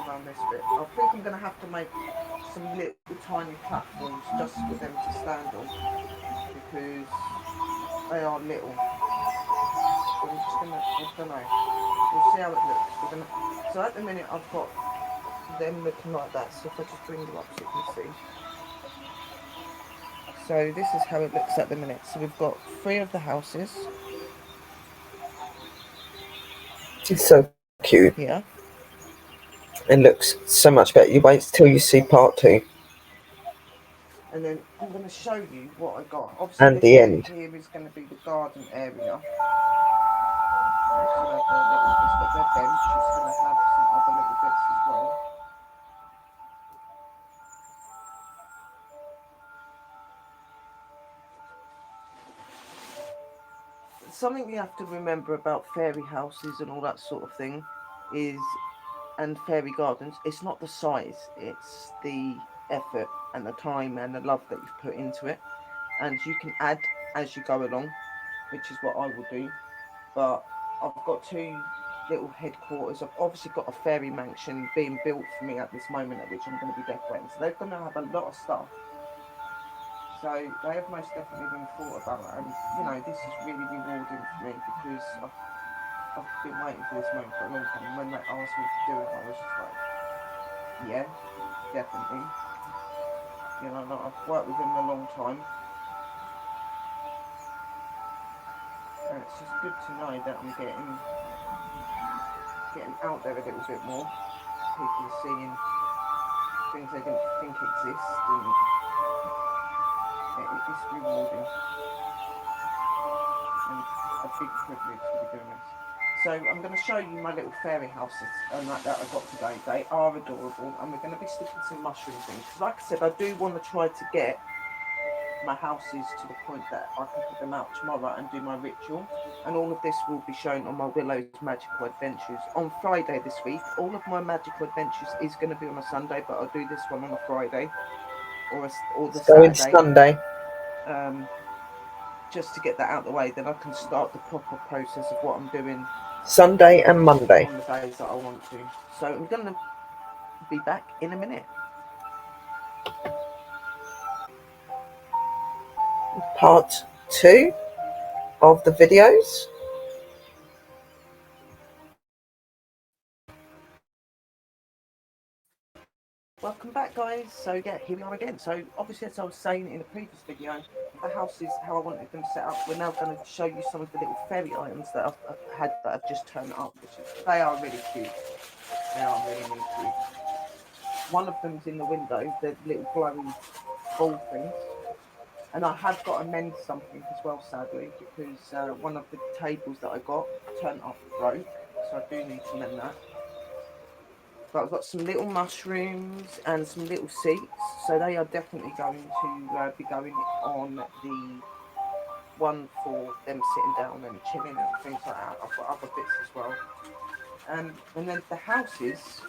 around this bit. I think I'm going to have to make some little tiny platforms just for them to stand on, because they are little. So I'm just going to, I don't know, we'll see how it looks. We're gonna, so at the minute I've got them looking like that, so if I just bring you up so you can see. So this is how it looks at the minute. So we've got 3 of the houses. It's so cute. Here. It looks so much better. You wait till you see part 2. And then I'm going to show you what I got. Obviously, And this the end. here is going to be the garden area. So have their little, it's got their bench. It's going to have some other little bits as well. Something you have to remember about fairy houses and all that sort of thing is, and fairy gardens, it's not the size, it's the effort and the time and the love that you've put into it. And you can add as you go along, which is what I will do. But I've got 2 little headquarters. I've obviously got a fairy mansion being built for me at this moment, at which I'm going to be decorating. So they're going to have a lot of stuff. So they have most definitely been thought about, and you know, this is really rewarding for me, because I've been waiting for this moment for a long time. And when they asked me to do it, I was just like, yeah, definitely. You know, like, I've worked with them a long time, and it's just good to know that I'm getting out there a little bit more. People are seeing things they didn't think exist, and it's rewarding and a big privilege to be doing this. So I'm going to show you my little fairy houses and that I got today. They are adorable, and we're going to be sticking some mushrooms in, because like I said, I do want to try to get my houses to the point that I can put them out tomorrow and do my ritual. And all of this will be shown on my Willow's Magical Adventures on Friday this week. All of my Magical Adventures is going to be on a Sunday, but I'll do this one on a Friday or the Saturday. Sunday. Just to get that out of the way, then I can start the proper process of what I'm doing Sunday and Monday. on the days that I want to. So I'm going to be back in a minute. Part 2 of the videos. back, guys. So yeah, here we are again. So obviously, as I was saying in the previous video, the house is how I wanted them set up. We're now going to show you some of the little fairy items that I've had that I've just turned up, they are really cute. They are really, really cute. One of them's in the window, the little glowy ball things. And I have got to mend something as well, sadly, because one of the tables that I got turned up broke. So I do need to mend that. But I've got some little mushrooms and some little seats. So they are definitely going to be going on the one for them sitting down and chilling and things like that. I've got other bits as well. And then the houses,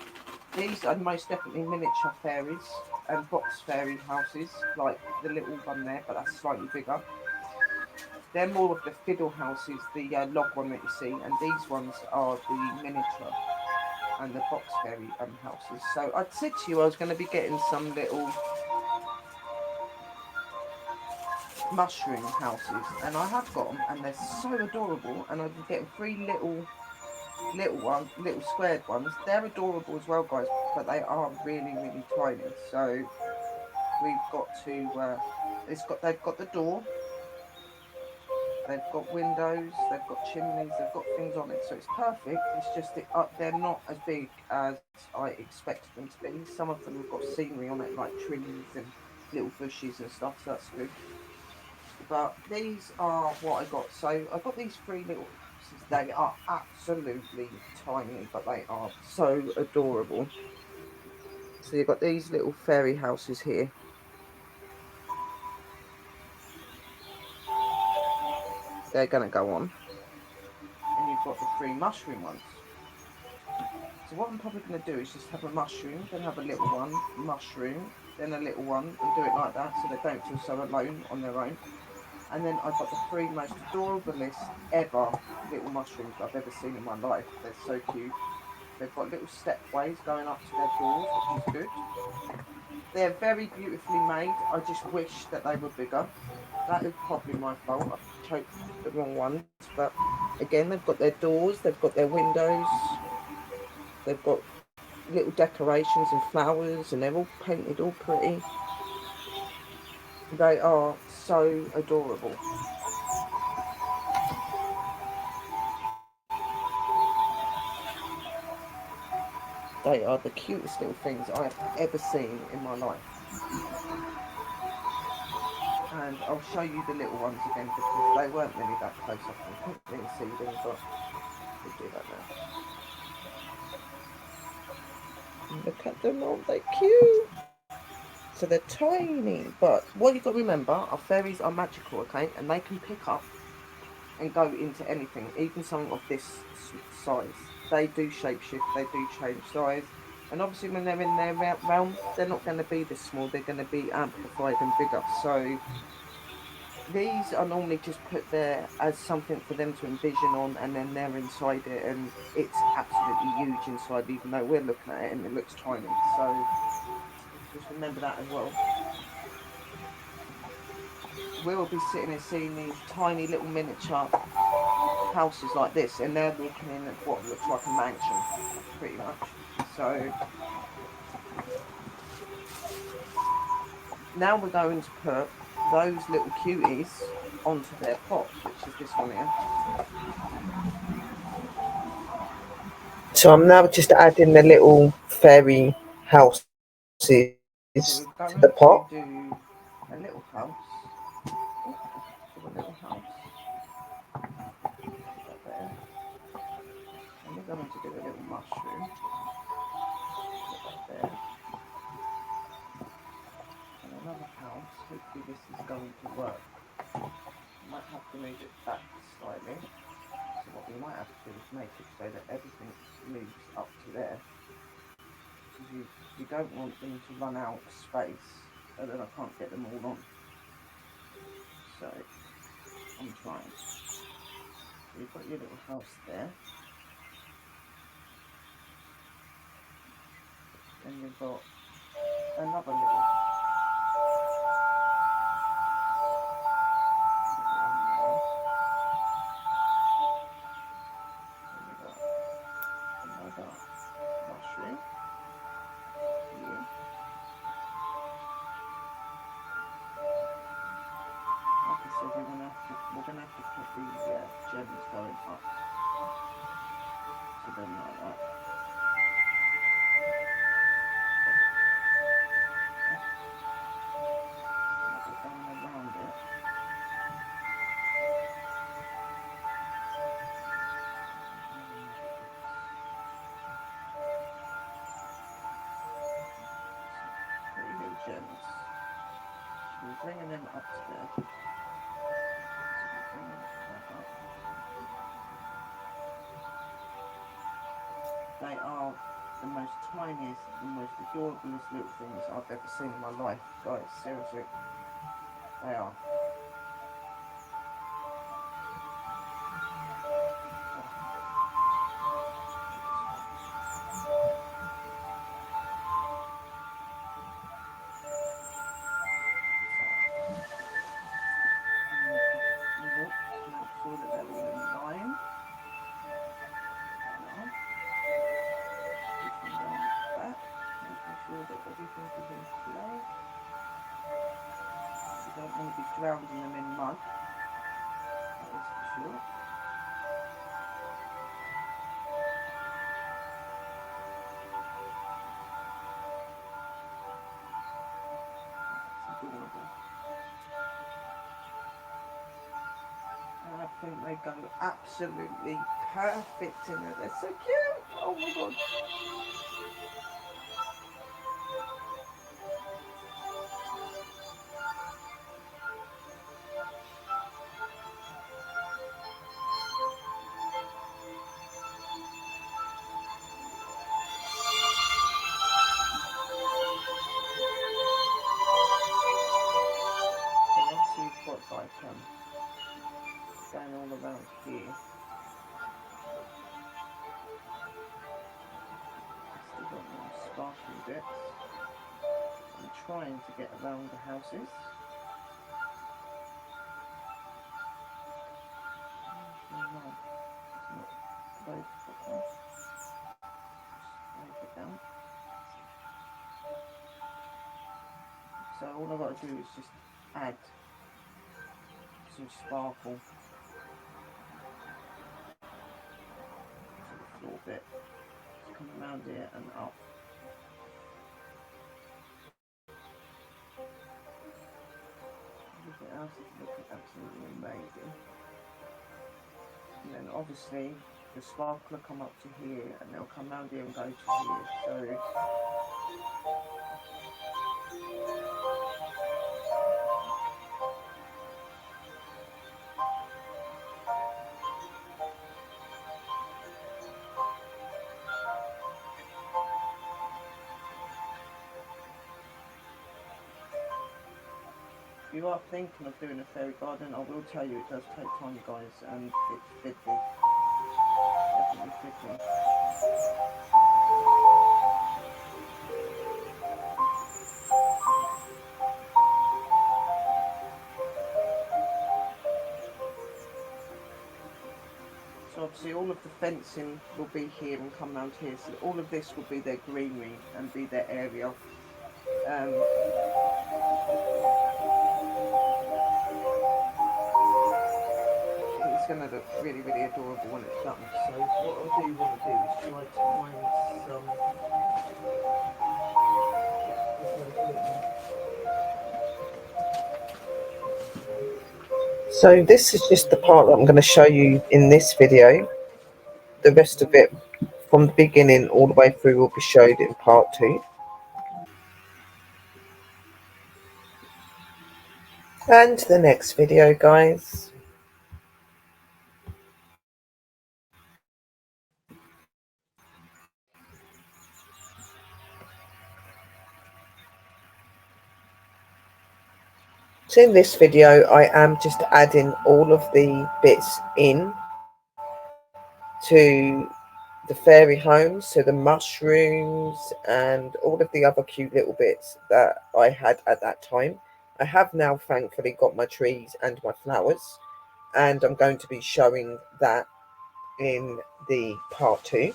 these are most definitely miniature fairies and box fairy houses, like the little one there, but that's slightly bigger. They're more of the fiddle houses, the log one that you see, and these ones are the miniature and the box fairy houses. So I'd said to you I was going to be getting some little mushroom houses, and I have got them, and they're so adorable. And I'm getting three little squared ones. They're adorable as well, guys, but they are really, really tiny. So we've got to. They've got the door. They've got windows, they've got chimneys, they've got things on it, so it's perfect. It's just they're not as big as I expected them to be. Some of them have got scenery on it, like trees and little bushes and stuff, so that's good. But these are what I got. So I got these three little houses. They are absolutely tiny, but they are so adorable. So you've got these little fairy houses here. They're going to go on. And you've got the three mushroom ones. So what I'm probably going to do is just have a mushroom, then have a little one, mushroom, then a little one, and do it like that so they don't feel so alone on their own. And then I've got the three most adorablest ever little mushrooms I've ever seen in my life. They're so cute. They've got little stepways going up to their doors, which is good. They're very beautifully made. I just wish that they were bigger. That is probably my fault. I've choked the wrong ones. But again, they've got their doors, they've got their windows, they've got little decorations and flowers, and they're all painted all pretty. They are so adorable. They are the cutest little things I have ever seen in my life. And I'll show you the little ones again because they weren't really that close up and couldn't really see them, but we'll do that now. Look at them, aren't they cute? So they're tiny, but what you've got to remember, our fairies are magical, okay? And they can pick up and go into anything, even something of this size. They do shapeshift, they do change size. And obviously when they're in their realm, they're not going to be this small, they're going to be amplified and bigger. So these are normally just put there as something for them to envision on, and then they're inside it, and it's absolutely huge inside, even though we're looking at it and it looks tiny. So just remember that as well. We'll be sitting and seeing these tiny little miniature houses like this, and they're looking in at what looks like a mansion, pretty much. So now we're going to put those little cuties onto their pot, which is this one here. So I'm now just adding the little fairy houses So to we're the going pot. to do a little house. Oh, do a little house. Put that there. And we're going to do a little mushroom. Put that there. And another house. Hopefully this is going to work. Might have to move it back slightly. So what we might have to do is make it so that everything moves up to there. Because you don't want them to run out of space, and then I can't get them all on. So I'm trying. So you've got your little house there. Then you've got another little one there. Then you've got another mushroom here. bringing them upstairs. So we're bringing that up. They are the most tiniest, the most adorablest little things I've ever seen in my life, guys. Seriously, they are. Oh. Need to look to make sure that they're all in line. There we are. Looking round the back, making sure that everything is in place. We don't want to be drowning them in mud, that is for sure. That's adorable. And I think they go absolutely perfect in it. They're so cute. Oh my god. So obviously you've got like going all around here. Still got little sparkly bits. I'm trying to get around the houses. No, it's not loaded properly. Just load it down. So all I've got to do is just add some sparkle to the floor bit. Just come around here and up. Everything else is looking absolutely amazing. And then obviously the sparkle will come up to here and they'll come round here and go to here. So if you are thinking of doing a fairy garden, I will tell you it does take time, guys, and it's fiddly. Definitely fiddly. So obviously all of the fencing will be here and come round here. So all of this will be their greenery and be their area. It's going to look really, really adorable when it's done. So what I do want to do is try to find some... So this is just the part that I'm going to show you in this video. The rest of it from the beginning all the way through will be showed in part 2. And the next video, guys. So in this video I am just adding all of the bits in to the fairy home, so the mushrooms and all of the other cute little bits that I had at that time. I have now thankfully got my trees and my flowers, and I'm going to be showing that in the part 2.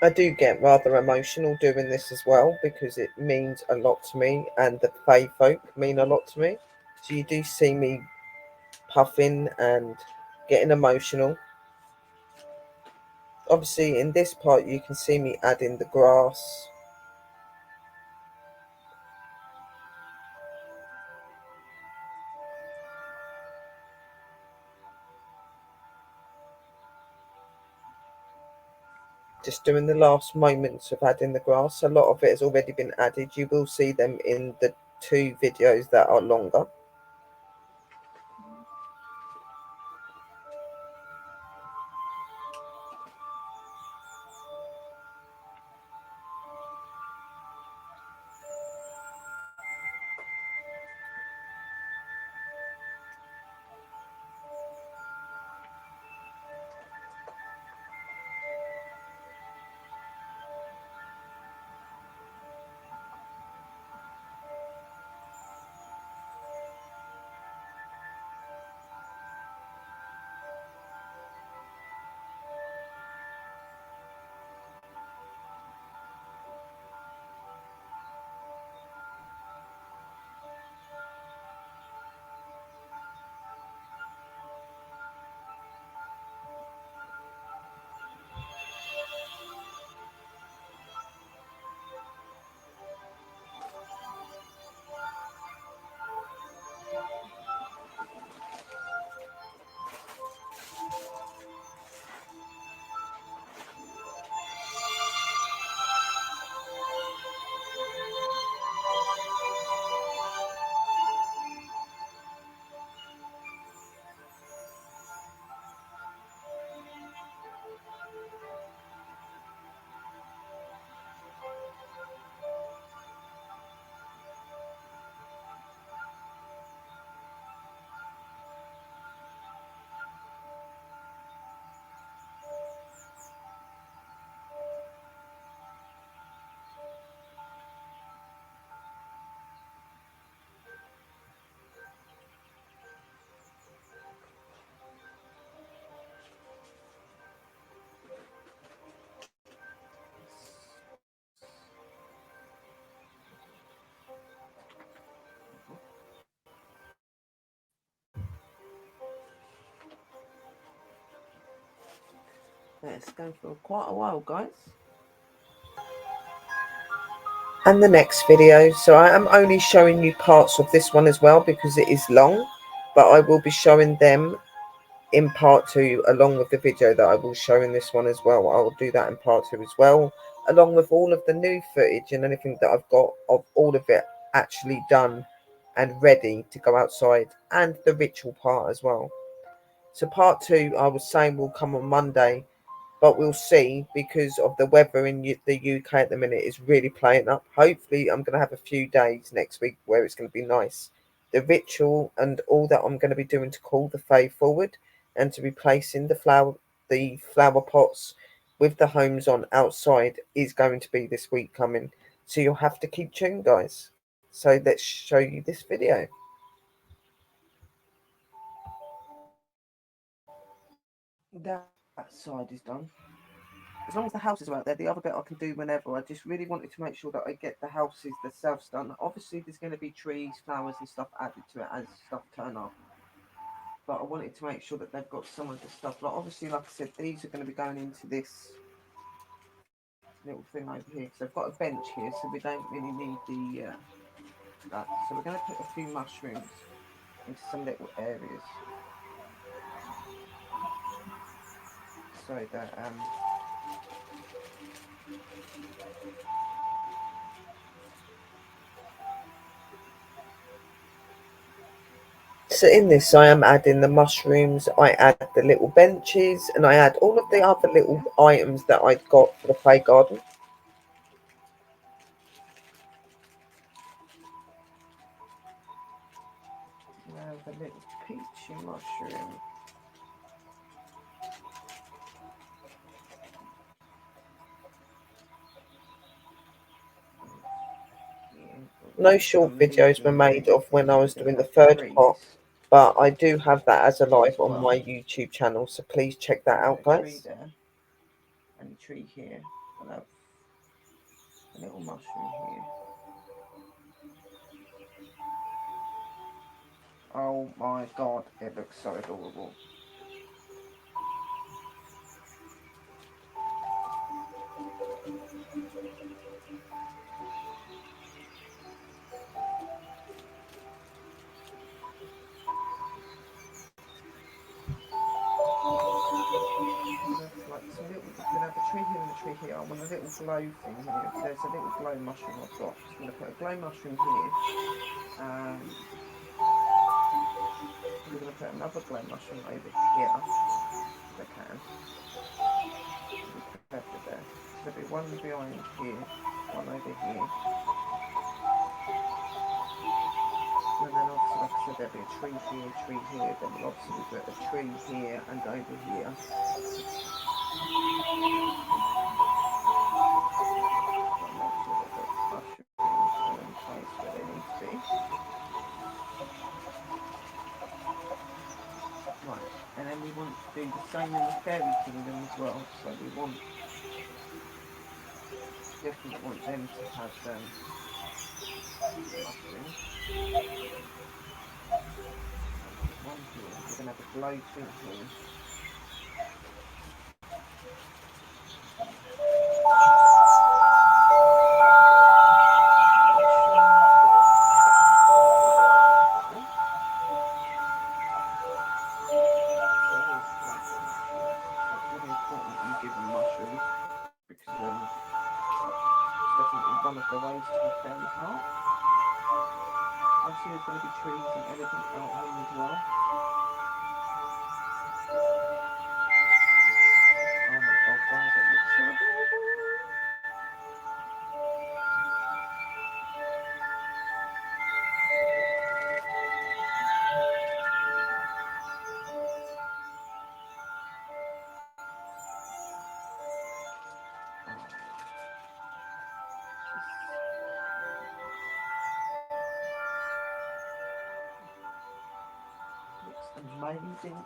I do get rather emotional doing this as well because it means a lot to me and the fae folk mean a lot to me. So you do see me puffing and getting emotional. Obviously in this part you can see me adding the grass. just doing the last moments of adding the grass. A lot of it has already been added. You will see them in the 2 videos that are longer. It's going for quite a while, guys. And the next video, so I am only showing you parts of this one as well because it is long, but I will be showing them in part 2 along with the video that I will show in this one as well. I will do that in part 2 as well, along with all of the new footage and anything that I've got of all of it actually done and ready to go outside, and the ritual part as well. So part 2, I was saying, will come on Monday, but we'll see because of the weather in the UK at the minute is really playing up. Hopefully I'm going to have a few days next week where it's going to be nice. The ritual and all that I'm going to be doing to call the fae forward and to be placing the flower pots with the homes on outside is going to be this week coming. So you'll have to keep tuned, guys. So let's show you this video. That side is done. As long as the houses are out there, the other bit I can do whenever. I just really wanted to make sure that I get the houses themselves done. Obviously, there's going to be trees, flowers, and stuff added to it as stuff turn up. But I wanted to make sure that they've got some of the stuff. Like obviously, like I said, these are going to be going into this little thing over here because I've got a bench here, so we don't really need the that. So we're going to put a few mushrooms into some little areas so that So in this, I am adding the mushrooms, I add the little benches, and I add all of the other little items that I've got for the play garden. now the little peachy mushroom. No short videos were made of when I was doing the third pot, but I do have that as a live on my YouTube channel, so please check that out, guys. There. And a tree here. I'll have a little mushroom here. Oh my god, it looks so adorable. Like some little, you can have a tree here and a tree here, I want a little glow thing here. There's a little glow mushroom I've got. Just going to put a glow mushroom here. We're going to put another glow mushroom over here, if I can. Be clever there. So there'll be one behind here, one over here. And then obviously, like I said, there'll be a tree here, then we'll obviously put a tree here and over here. Right, and then we want to do the same in the fairy kingdom as well. So we definitely want them to have mushrooms. One here. We're gonna have a glow thing here. The ways to a fairy's heart. Obviously, there's going to be trees and everything out here as well. Oh my god, guys, it looks so adorable. Looks amazing.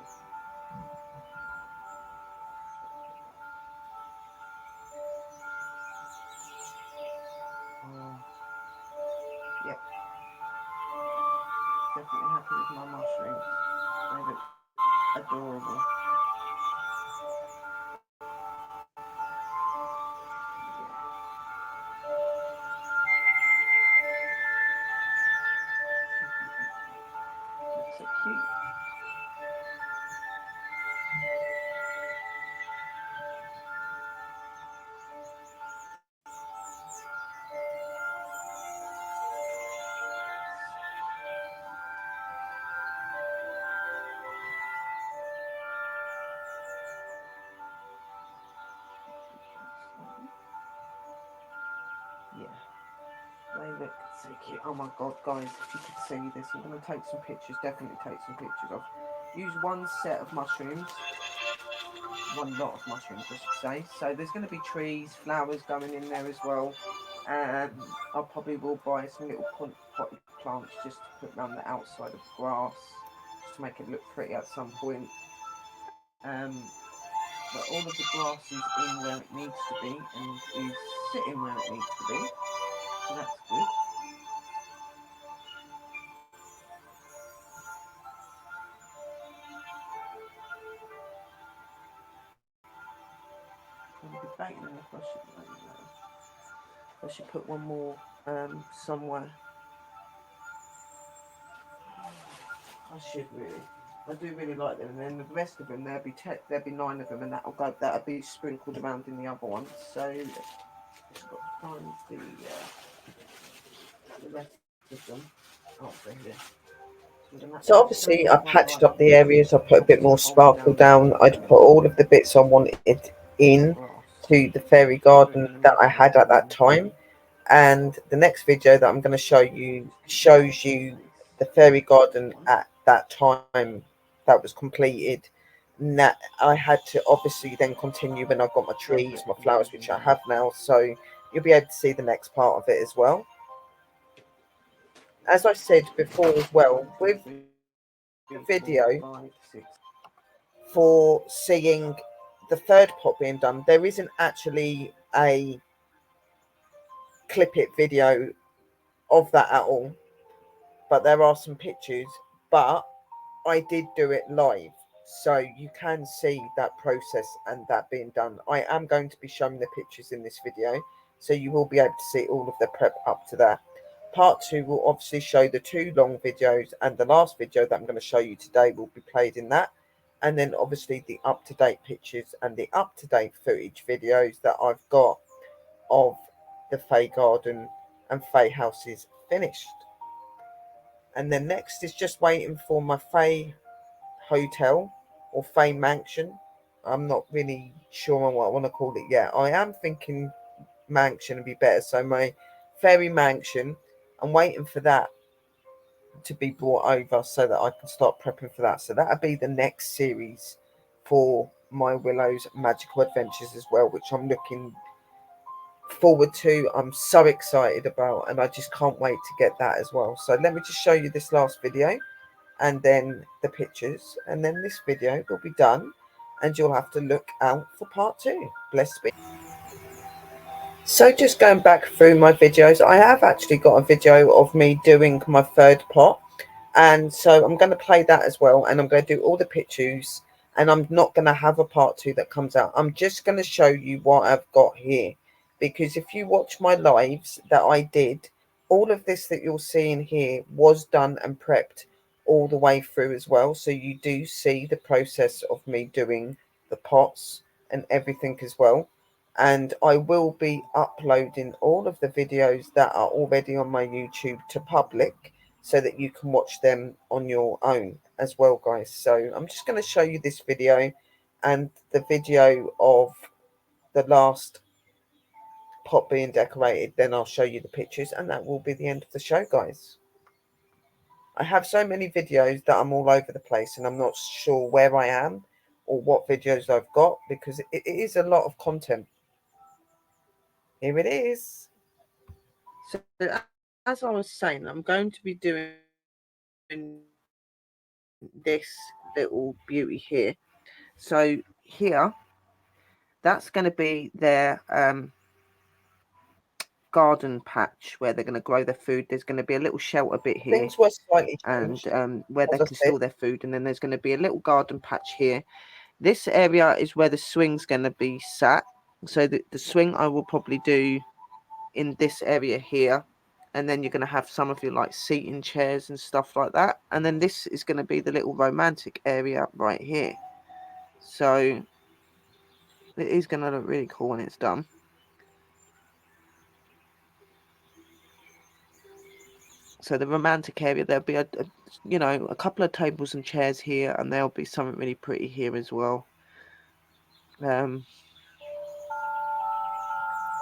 Yep. Definitely happy with my mushrooms. They look adorable. Looks so cute. Yeah, they look so cute. Oh my god, guys, if you could see this, I'm going to take some pictures, definitely take some pictures of. Use one set of mushrooms, one lot of mushrooms, I should say. So there's going to be trees, flowers going in there as well. And I probably will buy some little potted plants just to put around the outside of grass, just to make it look pretty at some point. But all of the grass is in where it needs to be and is sitting where it needs to be. So that's good. I'm debating if I should put one more somewhere. I should really. I do really like them, and then the rest of them there'll be 9 of them, and that'll be sprinkled around in the other ones. So just got to find the rest of them. Oh, they're here. So obviously I patched up the areas, I put a bit more sparkle down, I'd put all of the bits I wanted in to the fairy garden that I had at that time. And the next video that I'm going to show you shows you the fairy garden at that time that was completed. And that I had to obviously then continue when I got my trees, my flowers, which I have now. So you'll be able to see the next part of it as well. As I said before as well, with video for seeing the third pot being done, there isn't actually a clip it video of that at all, but there are some pictures. But I did do it live, so you can see that process and that being done. I am going to be showing the pictures in this video, so you will be able to see all of the prep up to that. Part 2 will obviously show the 2 long videos, and the last video that I'm going to show you today will be played in that. and then obviously the up-to-date pictures and the up-to-date footage videos that I've got of the Fae Garden and Fae houses finished. And then next is just waiting for my Fae hotel or Fae mansion. I'm not really sure on what I want to call it yet. I am thinking mansion would be better. So my fairy mansion, I'm waiting for that to be brought over so that I can start prepping for that. So that'll be the next series for my Willow's Magical Adventures as well, which I'm looking forward to. I'm so excited about, and I just can't wait to get that as well. So let me just show you this last video and then the pictures, and then this video will be done and you'll have to look out for part 2. Bless be. So just going back through my videos, I have actually got a video of me doing my third pot, and so I'm going to play that as well, and I'm going to do all the pictures, and I'm not going to have a part 2 that comes out. I'm just going to show you what I've got here, because if you watch my lives that I did, all of this that you're seeing here was done and prepped all the way through as well. So you do see the process of me doing the pots and everything as well. And I will be uploading all of the videos that are already on my YouTube to public so that you can watch them on your own as well, guys. So I'm just going to show you this video and the video of the last pot being decorated. Then I'll show you the pictures, and that will be the end of the show, guys. I have so many videos that I'm all over the place and I'm not sure where I am or what videos I've got, because it is a lot of content. Here it is. So as I was saying, I'm going to be doing this little beauty here. So here, that's going to be their garden patch where they're going to grow their food. There's going to be a little shelter bit here. Things were slightly changed, and where they can store their food. And then there's going to be a little garden patch here. This area is where the swing's going to be sat. So the swing I will probably do in this area here. And then you're going to have some of your like seating chairs and stuff like that. And then this is going to be the little romantic area right here. So it is going to look really cool when it's done. So the romantic area, there'll be a couple of tables and chairs here, and there'll be something really pretty here as well.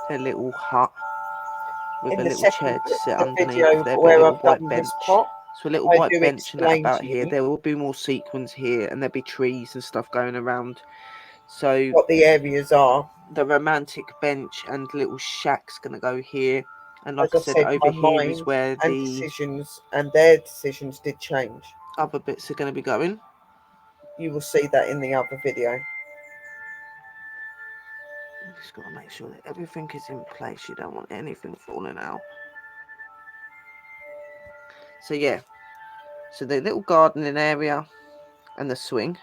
A little hut with a little chair to sit underneath. There'll be a little white bench. So a little white bench and that about here. There will be more sequins here, and there'll be trees and stuff going around. So what the areas are, the romantic bench and little shack's going to go here. And like I said, over here is where the decisions and their decisions did change. Other bits are going to be going. You will see that in the other video. Just got to make sure that everything is in place. You don't want anything falling out. So yeah, so the little gardening area and the swing.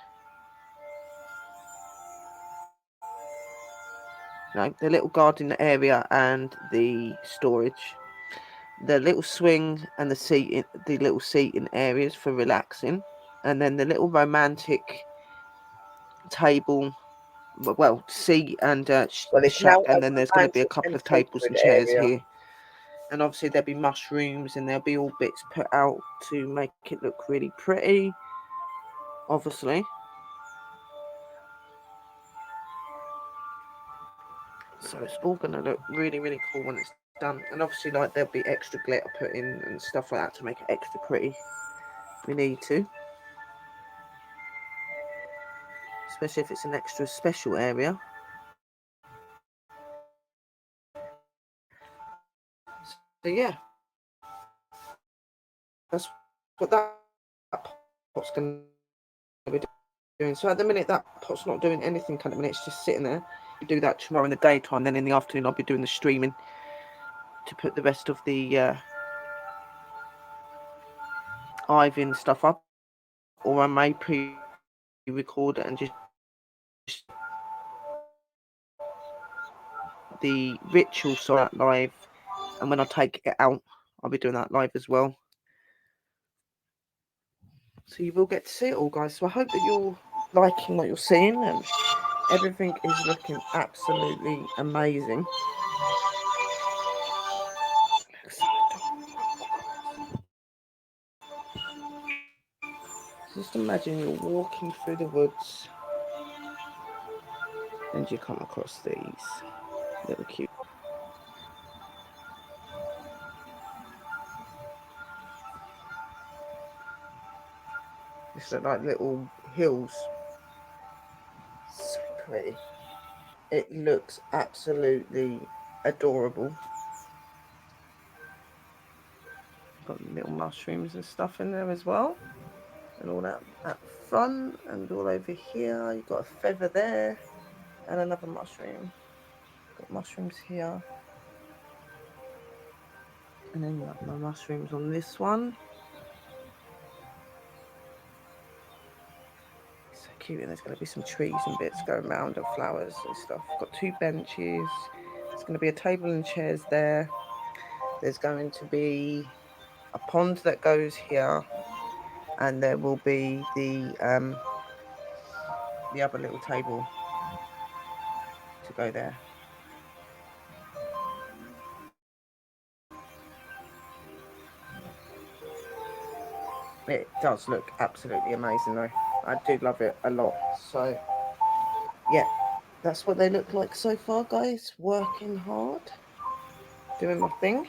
No, the little garden area and the storage. The little swing and the little seating areas for relaxing. And then the little romantic table, well, seat and shack. And then there's going to be a couple of tables and chairs here. And obviously there'll be mushrooms and there'll be all bits put out to make it look really pretty, obviously. So it's all going to look really, really cool when it's done. And obviously, like, there'll be extra glitter put in and stuff like that to make it extra pretty. We need to. Especially if it's an extra special area. So yeah. That's what that pot's going to be doing. So at the minute, that pot's not doing anything at the minute. It's just sitting there. We do that tomorrow in the daytime. Then in the afternoon, I'll be doing the streaming to put the rest of the ivy and stuff up. Or I may pre-record it and just the ritual sort that live, and when I take it out, I'll be doing that live as well. So you will get to see it all, guys. So I hope that you'll liking what you're seeing, and everything is looking absolutely amazing. Just imagine you're walking through the woods and you come across these little cute. It's like little hills. So pretty. It looks absolutely adorable. Got little mushrooms and stuff in there as well. And all that at the front and all over here. You've got a feather there and another mushroom. Got mushrooms here. And then you have my mushrooms on this one. So cute. And there's going to be some trees and bits going around and flowers and stuff. Got 2 benches. There's going to be a table and chairs there. There's going to be a pond that goes here. And there will be the other little table to go there. It does look absolutely amazing though. I do love it a lot. So yeah, that's what they look like so far, guys. Working hard, doing my thing.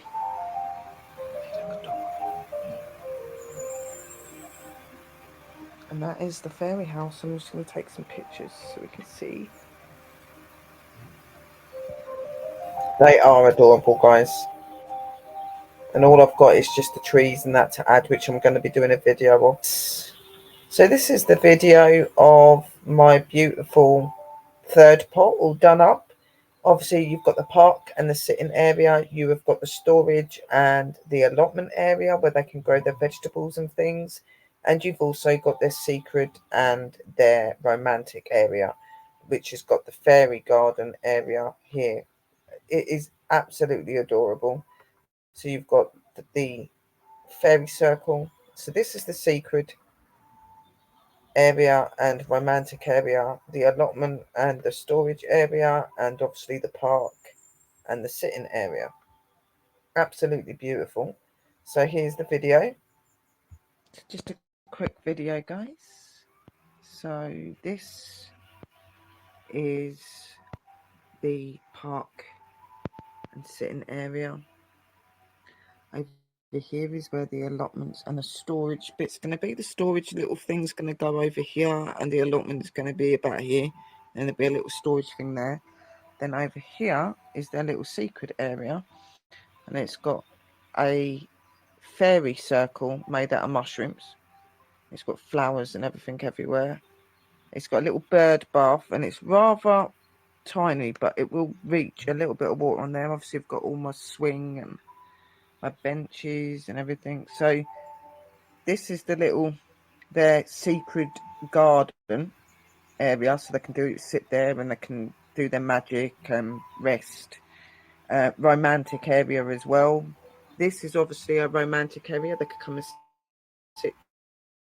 And that is the fairy house. I'm just going to take some pictures so we can see. They are adorable, guys. And all I've got is just the trees and that to add, which I'm going to be doing a video of. So this is the video of my beautiful third pot all done up. Obviously, you've got the park and the sitting area. You have got the storage and the allotment area where they can grow their vegetables and things. And you've also got their secret and their romantic area, which has got the fairy garden area here. It is absolutely adorable. So you've got the fairy circle. So this is the secret area and romantic area, the allotment and the storage area, and obviously the park and the sitting area. Absolutely beautiful. So here's the video. Just a quick video, guys. So this is the park and sitting area. Over here is where the allotments and the storage bit's going to be. The storage little thing's going to go over here, and the allotment is going to be about here. And there'll be a little storage thing there. Then over here is their little secret area, and it's got a fairy circle made out of mushrooms. It's got flowers and everything everywhere. It's got a little bird bath, and it's rather tiny, but it will reach a little bit of water on there. Obviously, I've got all my swing and my benches and everything. So this is their secret garden area, so they can sit there and they can do their magic and rest. Romantic area as well. This is obviously a romantic area. They could come and sit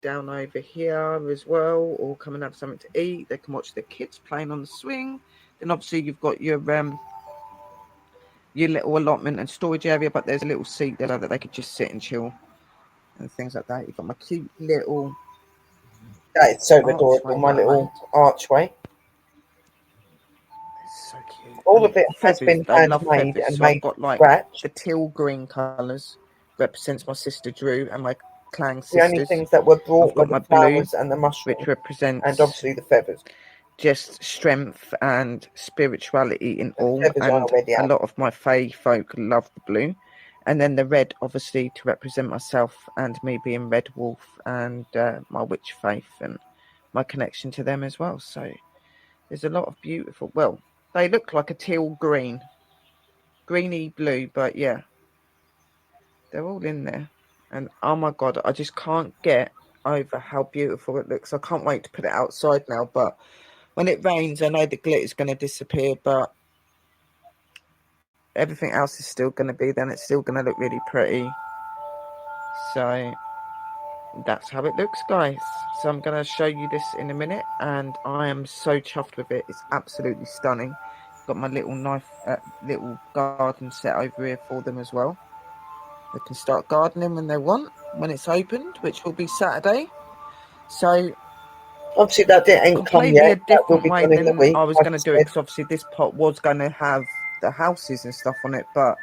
down over here as well, or come and have something to eat. They can watch their kids playing on the swing. Then obviously you've got your little allotment and storage area, but there's a little seat there that they could just sit and chill and things like that. You've got my cute little That is so adorable, my little archway. It's so cute. All And of it has feathers, been I love handmade feathers. and So I've made got from like scratch. the teal green colours represents my sister Drew and my clan The only sisters. things that were I've brought were got the my blue, flowers and the which mushrooms, and represents obviously the feathers. just strength and spirituality in The all. feathers I And already a had. lot of my fae folk love the blue. And then the red, obviously, to represent myself and me being Red Wolf and my witch faith and my connection to them as well. So there's a lot of beautiful. Well, they look like a teal green, greeny blue, but yeah, they're all in there. And oh my god, I just can't get over how beautiful it looks. I can't wait to put it outside now. But when it rains, I know the glitter's going to disappear, but everything else is still going to be. Then it's still going to look really pretty. So that's how it looks, guys. So I'm going to show you this in a minute, and I am so chuffed with it. It's absolutely stunning. Got my little little garden set over here for them as well. They can start gardening when they want, when it's opened, which will be Saturday. So Obviously, that bit ain't come completely a yet. That will different be way done in the than week, I was like going to I do it, said. because obviously this pot was going to have the houses and stuff on it, but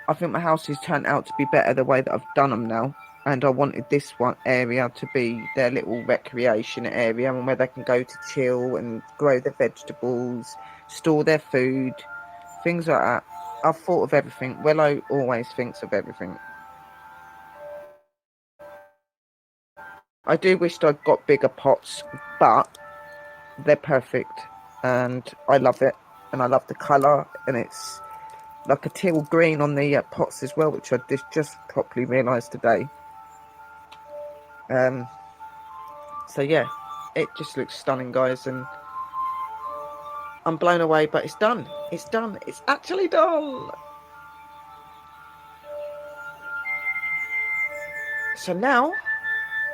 I think my house has turned out to be better the way that I've done them now. And I wanted this one area to be their little recreation area, and where they can go to chill and grow their vegetables, store their food, things like that. I've thought of everything. Willow always thinks of everything. I do wish I'd got bigger pots, but they're perfect, and I love it, and I love the colour, and it's like a teal green on the pots as well, which I just properly realised today. So yeah, it just looks stunning, guys, and I'm blown away. But it's done. It's done. It's actually done. So now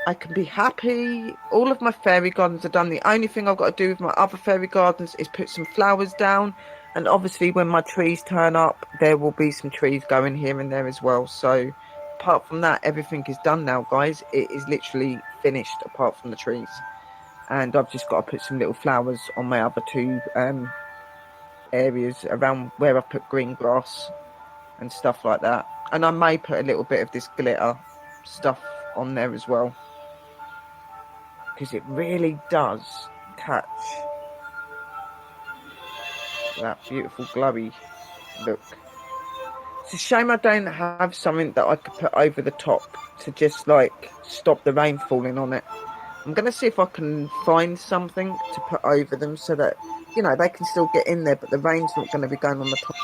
I can be happy. All of my fairy gardens are done. The only thing I've got to do with my other fairy gardens is put some flowers down. And obviously when my trees turn up, there will be some trees going here and there as well. So apart from that, everything is done now, guys. It is literally finished apart from the trees. And I've just got to put some little flowers on my other two areas around where I've put green grass and stuff like that. And I may put a little bit of this glitter stuff on there as well, because it really does catch that beautiful glowy look. It's a shame I don't have something that I could put over the top to just like stop the rain falling on it. I'm going to see if I can find something to put over them so that, you know, they can still get in there, but the rain's not going to be going on the top.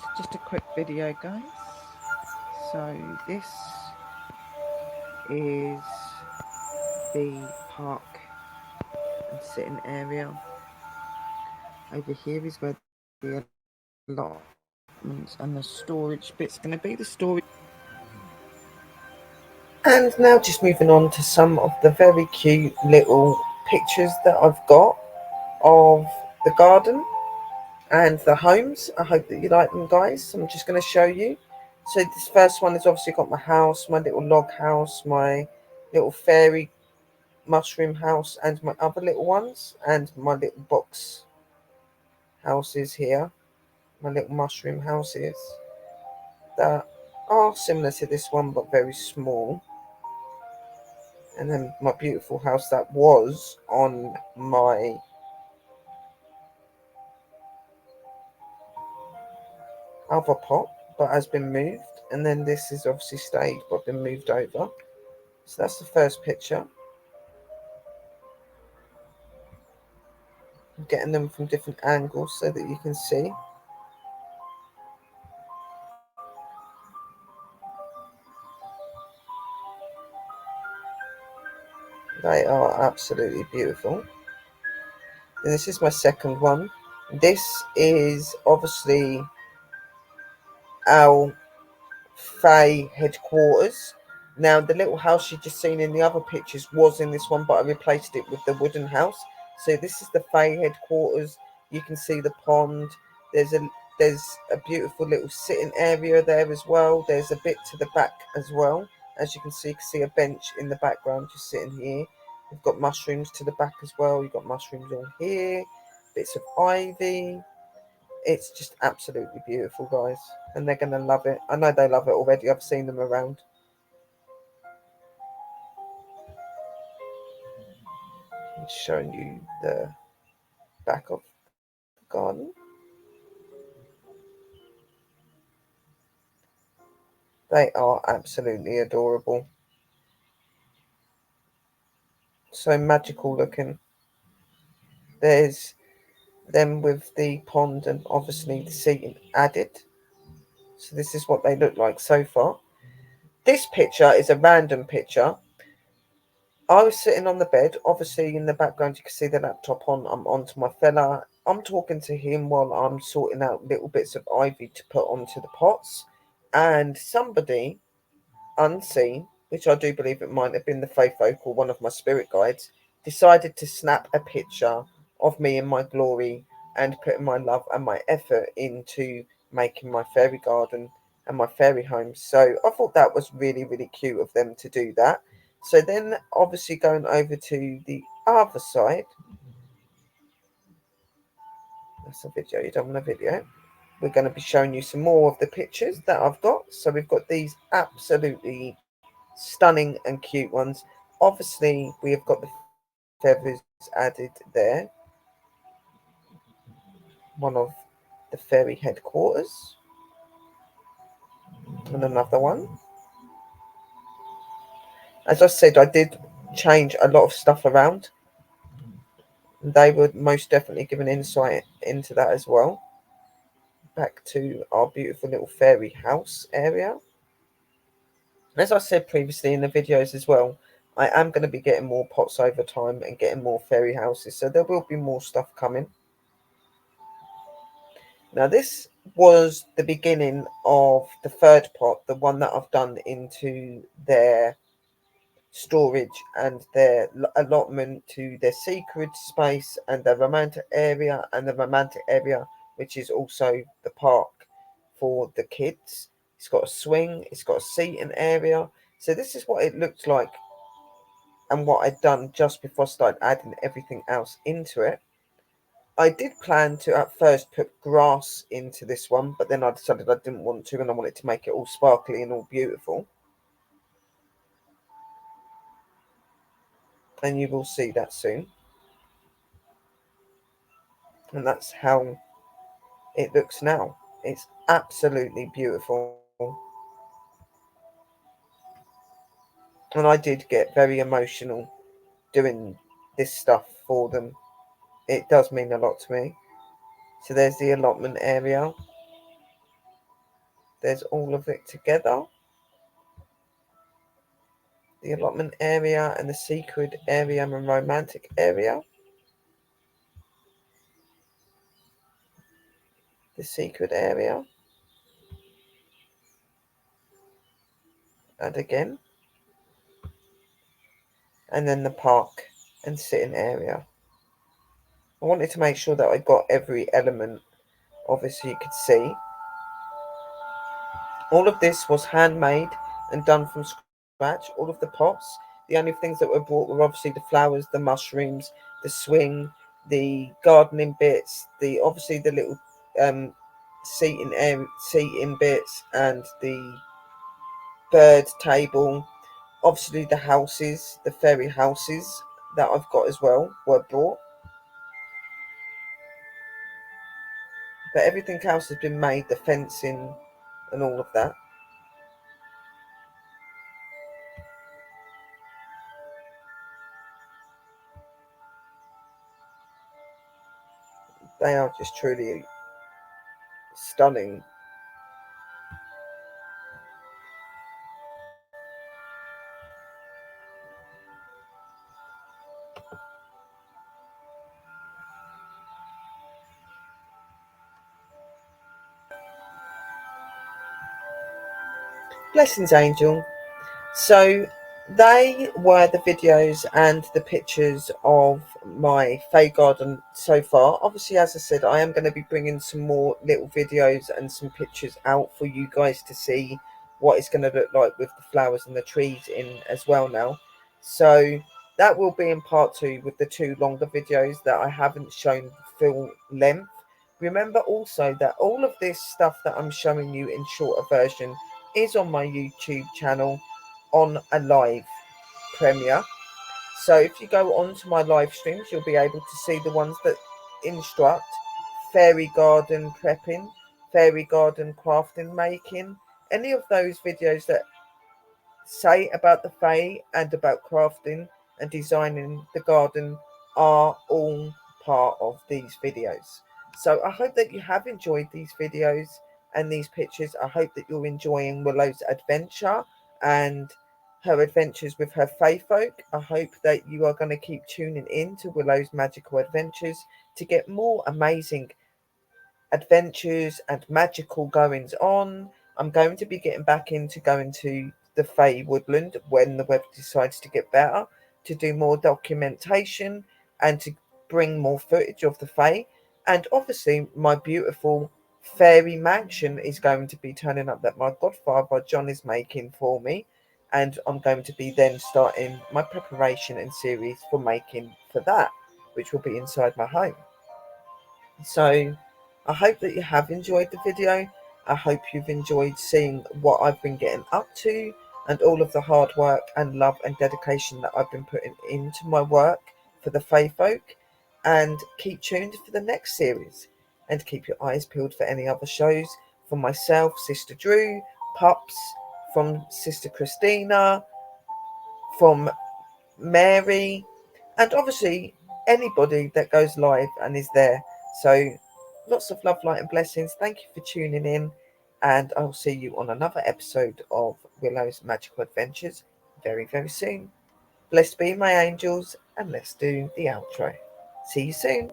It's just a quick video, guys. So this is the park and sitting area. Over here is where the allotments and the storage bit's going to be. The storage. And now just moving on to some of the very cute little pictures that I've got of the garden and the homes. I hope that you like them, guys. I'm just going to show you. So this first one has obviously got my house, my little log house, my little fairy mushroom house, and my other little ones, and my little box houses here, my little mushroom houses that are similar to this one but very small. And then my beautiful house that was on my other pot but has been moved. And then this is obviously stayed but been moved over. So that's the first picture. I'm getting them from different angles so that you can see. They are absolutely beautiful. And this is my second one. This is obviously our Fae headquarters. Now, the little house you just seen in the other pictures was in this one, but I replaced it with the wooden house. So this is the Fae headquarters. You can see the pond. There's a beautiful little sitting area there as well. There's a bit to the back as well. As you can see a bench in the background just sitting here. We've got mushrooms to the back as well. You've got mushrooms on here, bits of ivy. It's just absolutely beautiful, guys, and they're going to love it. I know they love it already. I've seen them around. I'm showing you the back of the garden. They are absolutely adorable. So magical looking. There's Then with the pond and obviously the seating added. So this is what they look like so far. This picture is a random picture. I was sitting on the bed. Obviously, in the background, you can see the laptop on. I'm onto my fella. I'm talking to him while I'm sorting out little bits of ivy to put onto the pots. And somebody unseen, which I do believe it might have been the faith vocal, one of my spirit guides, decided to snap a picture of me in my glory and putting my love and my effort into making my fairy garden and my fairy home. So I thought that was really, really cute of them to do that. So then, obviously, going over to the other side, that's a video, you don't want a video. We're going to be showing you some more of the pictures that I've got. So we've got these absolutely stunning and cute ones. Obviously, we have got the feathers added there. One of the fairy headquarters. And another one. As I said, I did change a lot of stuff around. They would most definitely give an insight into that as well. Back to our beautiful little fairy house area. As I said previously in the videos as well, I am going to be getting more pots over time and getting more fairy houses. So there will be more stuff coming. Now this was the beginning of the third pot, the one that I've done into their storage and their allotment to their secret space and the romantic area which is also the park for the kids. It's got a swing, it's got a seating area. So this is what it looked like and what I'd done just before I started adding everything else into it. I did plan to at first put grass into this one, but then I decided I didn't want to and I wanted to make it all sparkly and all beautiful. And you will see that soon. And that's how it looks now. It's absolutely beautiful. And I did get very emotional doing this stuff for them. It does mean a lot to me. So there's the allotment area. There's all of it together. The allotment area and the secret area and romantic area. The secret area. And again. And then the park and sitting area. I wanted to make sure that I got every element, obviously you could see. All of this was handmade and done from scratch, all of the pots. The only things that were brought were obviously the flowers, the mushrooms, the swing, the gardening bits, the obviously the little seating bits and the bird table. Obviously the houses, the fairy houses that I've got as well were brought. But everything else has been made, the fencing and all of that. They are just truly stunning. Blessings, Angel. So they were the videos and the pictures of my Fae garden so far. Obviously, as I said, I am going to be bringing some more little videos and some pictures out for you guys to see what it's going to look like with the flowers and the trees in as well now. So that will be in part 2 with the 2 longer videos that I haven't shown full length. Remember also that all of this stuff that I'm showing you in shorter version is on my YouTube channel on a live premiere. So if you go onto my live streams, you'll be able to see the ones that instruct fairy garden prepping, fairy garden crafting making. Any of those videos that say about the fae and about crafting and designing the garden are all part of these videos. So I hope that you have enjoyed these videos and these pictures. I hope that you're enjoying Willow's adventure and her adventures with her fae folk. I hope that you are going to keep tuning in to Willow's magical adventures to get more amazing adventures and magical goings on. I'm going to be getting back into going to the Fae Woodland when the weather decides to get better, to do more documentation and to bring more footage of the Fae. And obviously, my beautiful fairy mansion is going to be turning up that my godfather John is making for me. And I'm going to be then starting my preparation and series for making for that, which will be inside my home. So I hope that you have enjoyed the video. I hope you've enjoyed seeing what I've been getting up to and all of the hard work and love and dedication that I've been putting into my work for the Fae folk. And keep tuned for the next series and keep your eyes peeled for any other shows from myself, Sister Drew, Pups, from Sister Christina, from Mary, and obviously anybody that goes live and is there. So lots of love, light, and blessings. Thank you for tuning in, and I'll see you on another episode of Willow's Magical Adventures very, very soon. Blessed be my angels, and let's do the outro. See you soon.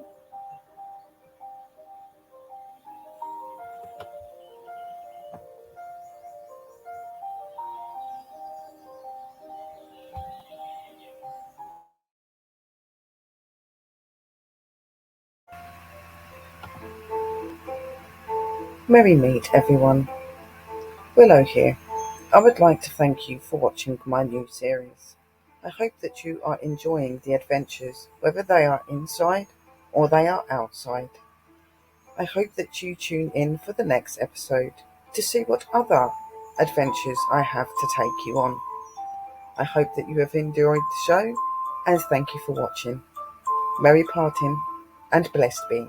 Merry meet, everyone. Willow here. I would like to thank you for watching my new series. I hope that you are enjoying the adventures, whether they are inside or they are outside. I hope that you tune in for the next episode to see what other adventures I have to take you on. I hope that you have enjoyed the show, and thank you for watching. Merry parting, and blessed be.